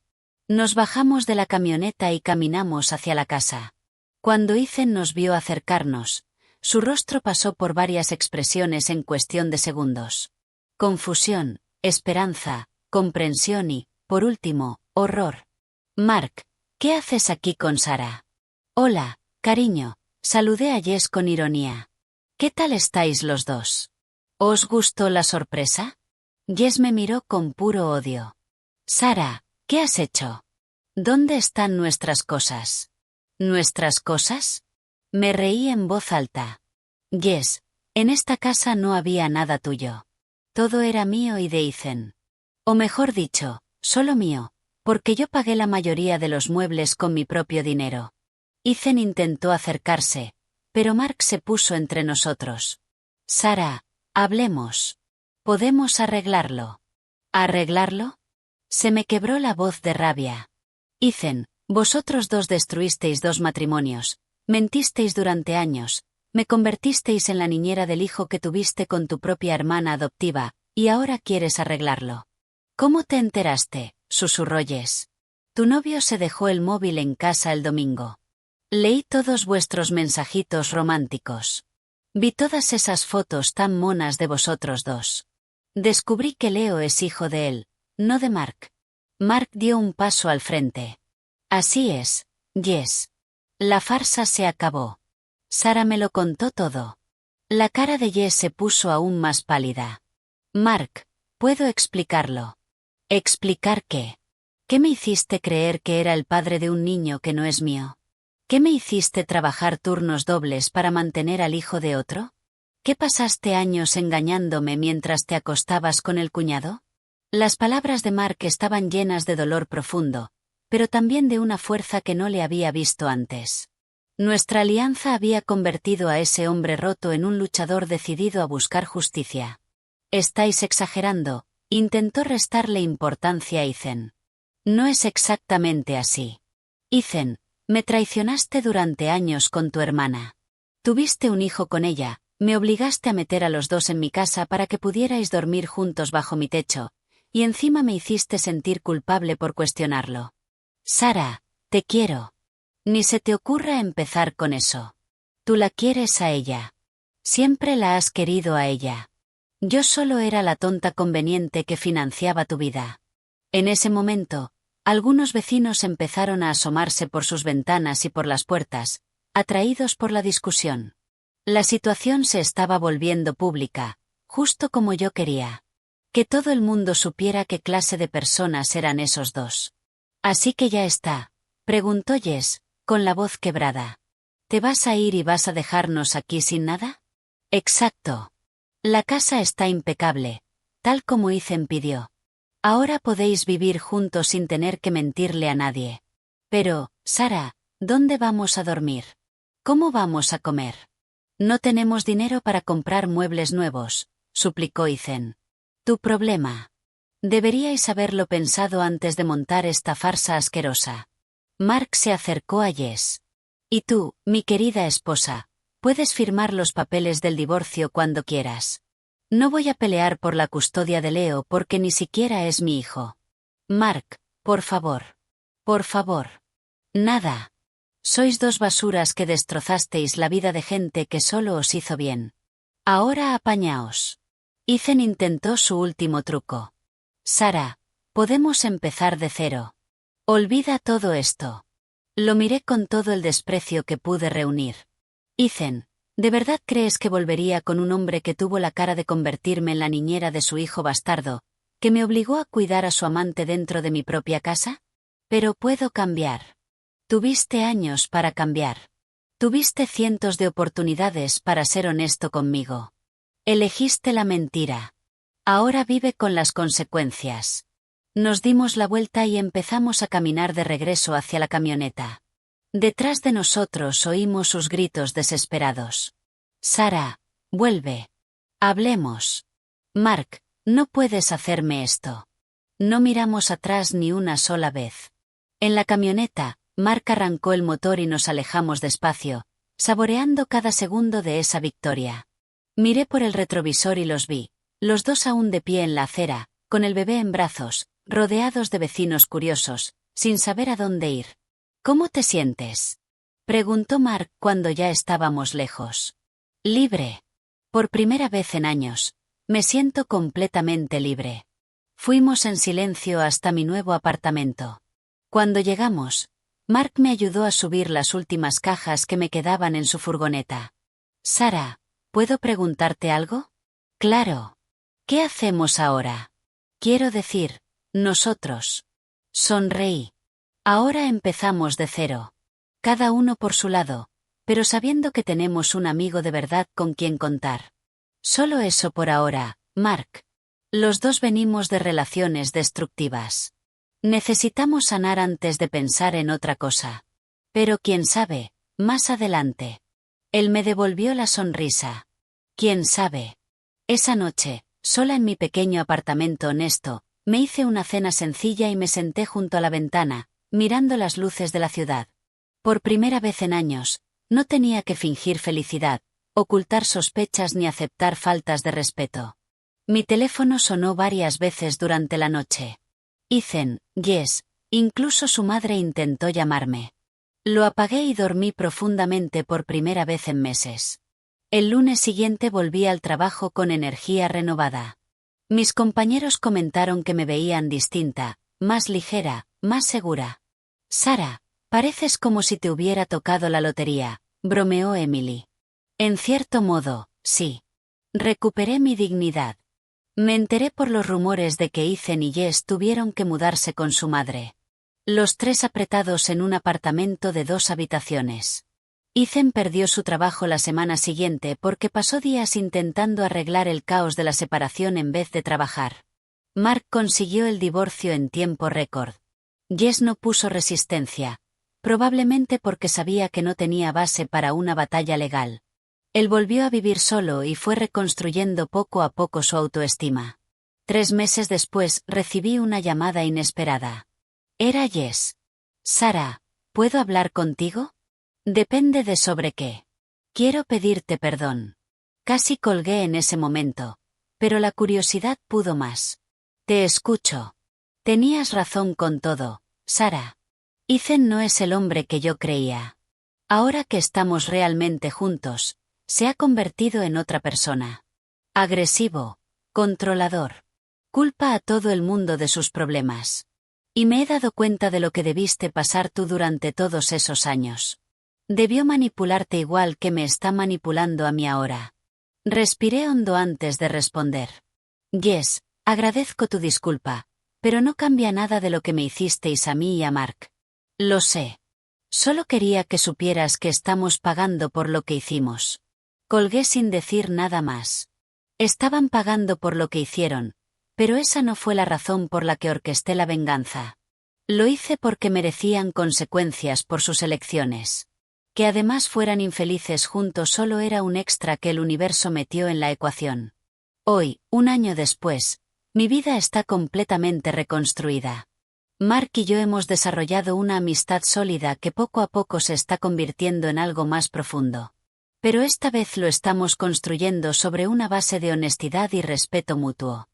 Nos bajamos de la camioneta y caminamos hacia la casa. Cuando Ethan nos vio acercarnos, su rostro pasó por varias expresiones en cuestión de segundos. Confusión, esperanza, comprensión y, por último, horror. Mark, ¿qué haces aquí con Sara? Hola, cariño, saludé a Jess con ironía. ¿Qué tal estáis los dos? ¿Os gustó la sorpresa? Jess me miró con puro odio. Sara, ¿qué has hecho? ¿Dónde están nuestras cosas? ¿Nuestras cosas? Me reí en voz alta. Jess, en esta casa no había nada tuyo. Todo era mío y de Ethan. O mejor dicho, solo mío, porque yo pagué la mayoría de los muebles con mi propio dinero. Ethan intentó acercarse, pero Mark se puso entre nosotros. Sara, hablemos. Podemos arreglarlo. ¿Arreglarlo? Se me quebró la voz de rabia. Ethan, vosotros dos destruisteis 2 matrimonios, mentisteis durante años, me convertisteis en la niñera del hijo que tuviste con tu propia hermana adoptiva, y ahora quieres arreglarlo. ¿Cómo te enteraste? Susurró Jess. Tu novio se dejó el móvil en casa el domingo. Leí todos vuestros mensajitos románticos. Vi todas esas fotos tan monas de vosotros dos. Descubrí que Leo es hijo de él, no de Mark. Mark dio un paso al frente. Así es, Jess. La farsa se acabó. Sara me lo contó todo. La cara de Jess se puso aún más pálida. Mark, ¿puedo explicarlo? ¿Explicar qué? ¿Qué me hiciste creer que era el padre de un niño que no es mío? ¿Qué me hiciste trabajar turnos dobles para mantener al hijo de otro? ¿Qué pasaste años engañándome mientras te acostabas con el cuñado? Las palabras de Mark estaban llenas de dolor profundo, pero también de una fuerza que no le había visto antes. Nuestra alianza había convertido a ese hombre roto en un luchador decidido a buscar justicia. Estáis exagerando, intentó restarle importancia a Ethan. No es exactamente así. Ethan, me traicionaste durante años con tu hermana. Tuviste un hijo con ella, me obligaste a meter a los dos en mi casa para que pudierais dormir juntos bajo mi techo, y encima me hiciste sentir culpable por cuestionarlo. Sara, te quiero. Ni se te ocurra empezar con eso. Tú la quieres a ella. Siempre la has querido a ella. Yo solo era la tonta conveniente que financiaba tu vida. En ese momento, algunos vecinos empezaron a asomarse por sus ventanas y por las puertas, atraídos por la discusión. La situación se estaba volviendo pública, justo como yo quería. Que todo el mundo supiera qué clase de personas eran esos dos. Así que ya está, preguntó Jess, con la voz quebrada. ¿Te vas a ir y vas a dejarnos aquí sin nada? Exacto. La casa está impecable, tal como Ethan pidió. Ahora podéis vivir juntos sin tener que mentirle a nadie. Pero, Sarah, ¿dónde vamos a dormir? ¿Cómo vamos a comer? No tenemos dinero para comprar muebles nuevos, suplicó Ethan. Tu problema. Deberíais haberlo pensado antes de montar esta farsa asquerosa. Mark se acercó a Jess. Y tú, mi querida esposa, puedes firmar los papeles del divorcio cuando quieras. No voy a pelear por la custodia de Leo porque ni siquiera es mi hijo. Mark, por favor. Por favor. Nada. Sois dos basuras que destrozasteis la vida de gente que solo os hizo bien. Ahora apañaos. Ethan intentó su último truco. Sarah, podemos empezar de cero. Olvida todo esto. Lo miré con todo el desprecio que pude reunir. Ethan, ¿de verdad crees que volvería con un hombre que tuvo la cara de convertirme en la niñera de su hijo bastardo, que me obligó a cuidar a su amante dentro de mi propia casa? Pero puedo cambiar. Tuviste años para cambiar. Tuviste cientos de oportunidades para ser honesto conmigo. Elegiste la mentira. Ahora vive con las consecuencias. Nos dimos la vuelta y empezamos a caminar de regreso hacia la camioneta. Detrás de nosotros oímos sus gritos desesperados. Sarah, vuelve. Hablemos. Mark, no puedes hacerme esto. No miramos atrás ni una sola vez. En la camioneta, Mark arrancó el motor y nos alejamos despacio, saboreando cada segundo de esa victoria. Miré por el retrovisor y los vi, los dos aún de pie en la acera, con el bebé en brazos, rodeados de vecinos curiosos, sin saber a dónde ir. ¿Cómo te sientes? Preguntó Mark cuando ya estábamos lejos. Libre. Por primera vez en años, me siento completamente libre. Fuimos en silencio hasta mi nuevo apartamento. Cuando llegamos, Mark me ayudó a subir las últimas cajas que me quedaban en su furgoneta. Sarah, ¿puedo preguntarte algo? Claro. ¿Qué hacemos ahora? Quiero decir, nosotros. Sonreí. Ahora empezamos de cero. Cada uno por su lado, pero sabiendo que tenemos un amigo de verdad con quien contar. Solo eso por ahora, Mark. Los dos venimos de relaciones destructivas. Necesitamos sanar antes de pensar en otra cosa. Pero quién sabe, más adelante. Él me devolvió la sonrisa. Quién sabe. Esa noche, sola en mi pequeño apartamento honesto, me hice una cena sencilla y me senté junto a la ventana, mirando las luces de la ciudad. Por primera vez en años, no tenía que fingir felicidad, ocultar sospechas ni aceptar faltas de respeto. Mi teléfono sonó varias veces durante la noche. Ethan, Jess, incluso su madre intentó llamarme. Lo apagué y dormí profundamente por primera vez en meses. El lunes siguiente volví al trabajo con energía renovada. Mis compañeros comentaron que me veían distinta, más ligera, más segura. Sarah, pareces como si te hubiera tocado la lotería, bromeó Emily. En cierto modo, sí. Recuperé mi dignidad. Me enteré por los rumores de que Ethan y Jess tuvieron que mudarse con su madre. Los tres apretados en un apartamento de 2 habitaciones. Ethan perdió su trabajo la semana siguiente porque pasó días intentando arreglar el caos de la separación en vez de trabajar. Mark consiguió el divorcio en tiempo récord. Jess no puso resistencia, probablemente porque sabía que no tenía base para una batalla legal. Él volvió a vivir solo y fue reconstruyendo poco a poco su autoestima. 3 meses después recibí una llamada inesperada. Era Jess. Sarah, ¿puedo hablar contigo? Depende de sobre qué. Quiero pedirte perdón. Casi colgué en ese momento, pero la curiosidad pudo más. Te escucho. Tenías razón con todo, Sarah. Ethan no es el hombre que yo creía. Ahora que estamos realmente juntos, se ha convertido en otra persona. Agresivo, controlador. Culpa a todo el mundo de sus problemas. Y me he dado cuenta de lo que debiste pasar tú durante todos esos años. Debió manipularte igual que me está manipulando a mí ahora. Respiré hondo antes de responder. Jess, agradezco tu disculpa, pero no cambia nada de lo que me hicisteis a mí y a Mark. Lo sé. Solo quería que supieras que estamos pagando por lo que hicimos. Colgué sin decir nada más. Estaban pagando por lo que hicieron, pero esa no fue la razón por la que orquesté la venganza. Lo hice porque merecían consecuencias por sus elecciones. Que además fueran infelices juntos solo era un extra que el universo metió en la ecuación. Hoy, un año después, mi vida está completamente reconstruida. Mark y yo hemos desarrollado una amistad sólida que poco a poco se está convirtiendo en algo más profundo. Pero esta vez lo estamos construyendo sobre una base de honestidad y respeto mutuo.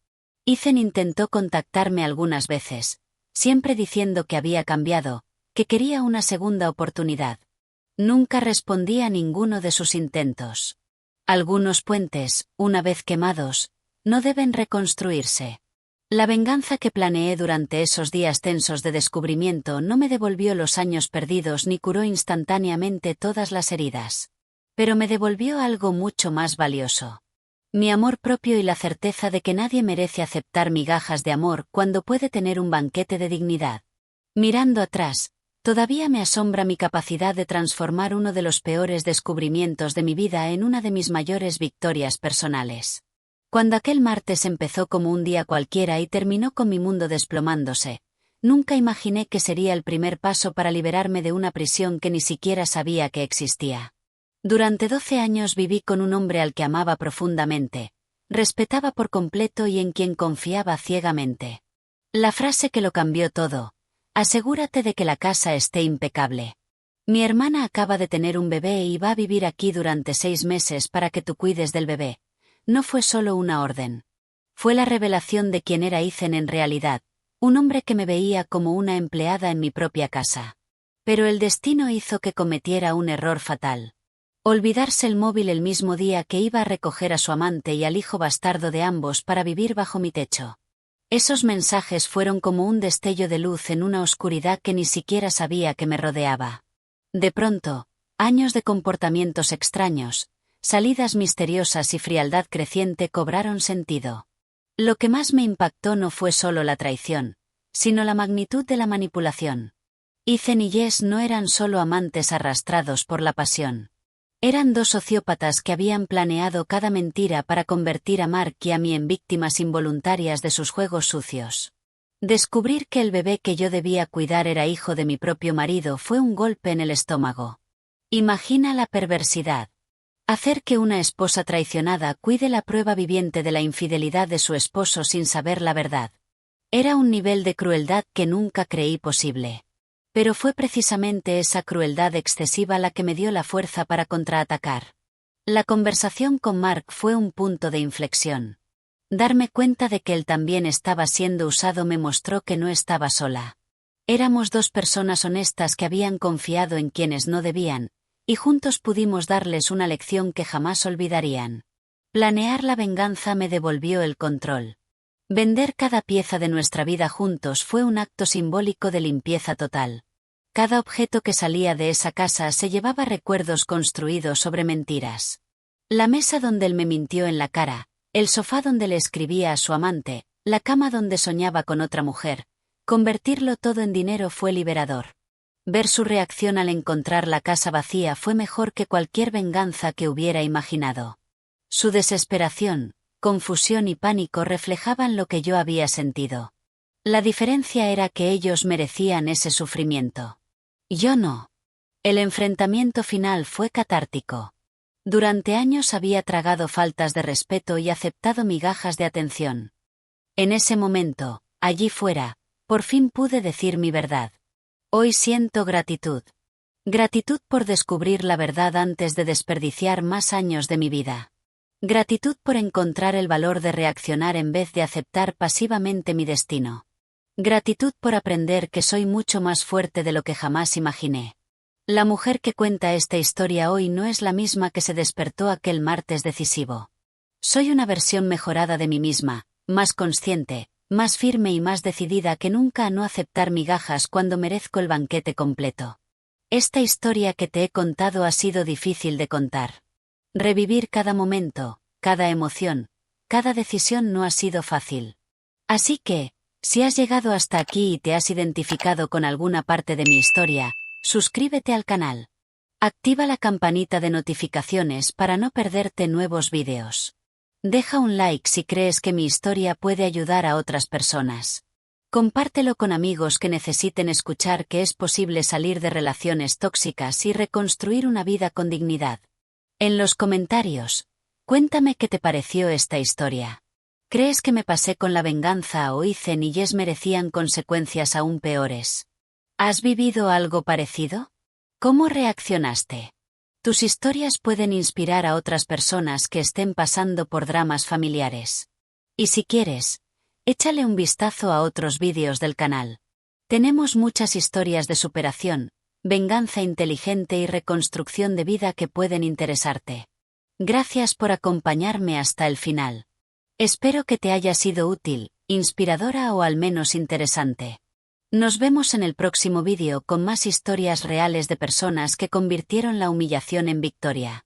Ethan intentó contactarme algunas veces, siempre diciendo que había cambiado, que quería una segunda oportunidad. Nunca respondí a ninguno de sus intentos. Algunos puentes, una vez quemados, no deben reconstruirse. La venganza que planeé durante esos días tensos de descubrimiento no me devolvió los años perdidos ni curó instantáneamente todas las heridas. Pero me devolvió algo mucho más valioso. Mi amor propio y la certeza de que nadie merece aceptar migajas de amor cuando puede tener un banquete de dignidad. Mirando atrás, todavía me asombra mi capacidad de transformar uno de los peores descubrimientos de mi vida en una de mis mayores victorias personales. Cuando aquel martes empezó como un día cualquiera y terminó con mi mundo desplomándose, nunca imaginé que sería el primer paso para liberarme de una prisión que ni siquiera sabía que existía. Durante 12 años viví con un hombre al que amaba profundamente, respetaba por completo y en quien confiaba ciegamente. La frase que lo cambió todo: asegúrate de que la casa esté impecable. Mi hermana acaba de tener un bebé y va a vivir aquí durante 6 meses para que tú cuides del bebé. No fue solo una orden. Fue la revelación de quién era Ethan en realidad, un hombre que me veía como una empleada en mi propia casa. Pero el destino hizo que cometiera un error fatal. Olvidarse el móvil el mismo día que iba a recoger a su amante y al hijo bastardo de ambos para vivir bajo mi techo. Esos mensajes fueron como un destello de luz en una oscuridad que ni siquiera sabía que me rodeaba. De pronto, años de comportamientos extraños, salidas misteriosas y frialdad creciente cobraron sentido. Lo que más me impactó no fue solo la traición, sino la magnitud de la manipulación. Ethan y Jess no eran solo amantes arrastrados por la pasión. Eran dos sociópatas que habían planeado cada mentira para convertir a Mark y a mí en víctimas involuntarias de sus juegos sucios. Descubrir que el bebé que yo debía cuidar era hijo de mi propio marido fue un golpe en el estómago. Imagina la perversidad. Hacer que una esposa traicionada cuide la prueba viviente de la infidelidad de su esposo sin saber la verdad. Era un nivel de crueldad que nunca creí posible. Pero fue precisamente esa crueldad excesiva la que me dio la fuerza para contraatacar. La conversación con Mark fue un punto de inflexión. Darme cuenta de que él también estaba siendo usado me mostró que no estaba sola. Éramos dos personas honestas que habían confiado en quienes no debían, y juntos pudimos darles una lección que jamás olvidarían. Planear la venganza me devolvió el control. Vender cada pieza de nuestra vida juntos fue un acto simbólico de limpieza total. Cada objeto que salía de esa casa se llevaba recuerdos construidos sobre mentiras. La mesa donde él me mintió en la cara, el sofá donde le escribía a su amante, la cama donde soñaba con otra mujer, convertirlo todo en dinero fue liberador. Ver su reacción al encontrar la casa vacía fue mejor que cualquier venganza que hubiera imaginado. Su desesperación, confusión y pánico reflejaban lo que yo había sentido. La diferencia era que ellos merecían ese sufrimiento. Yo no. El enfrentamiento final fue catártico. Durante años había tragado faltas de respeto y aceptado migajas de atención. En ese momento, allí fuera, por fin pude decir mi verdad. Hoy siento gratitud. Gratitud por descubrir la verdad antes de desperdiciar más años de mi vida. Gratitud por encontrar el valor de reaccionar en vez de aceptar pasivamente mi destino. Gratitud por aprender que soy mucho más fuerte de lo que jamás imaginé. La mujer que cuenta esta historia hoy no es la misma que se despertó aquel martes decisivo. Soy una versión mejorada de mí misma, más consciente, más firme y más decidida que nunca a no aceptar migajas cuando merezco el banquete completo. Esta historia que te he contado ha sido difícil de contar. Revivir cada momento, cada emoción, cada decisión no ha sido fácil. Así que, si has llegado hasta aquí y te has identificado con alguna parte de mi historia, suscríbete al canal. Activa la campanita de notificaciones para no perderte nuevos vídeos. Deja un like si crees que mi historia puede ayudar a otras personas. Compártelo con amigos que necesiten escuchar que es posible salir de relaciones tóxicas y reconstruir una vida con dignidad. En los comentarios, cuéntame qué te pareció esta historia. ¿Crees que me pasé con la venganza o hice ni yes merecían consecuencias aún peores? ¿Has vivido algo parecido? ¿Cómo reaccionaste? Tus historias pueden inspirar a otras personas que estén pasando por dramas familiares. Y si quieres, échale un vistazo a otros vídeos del canal. Tenemos muchas historias de superación, venganza inteligente y reconstrucción de vida que pueden interesarte. Gracias por acompañarme hasta el final. Espero que te haya sido útil, inspiradora o al menos interesante. Nos vemos en el próximo vídeo con más historias reales de personas que convirtieron la humillación en victoria.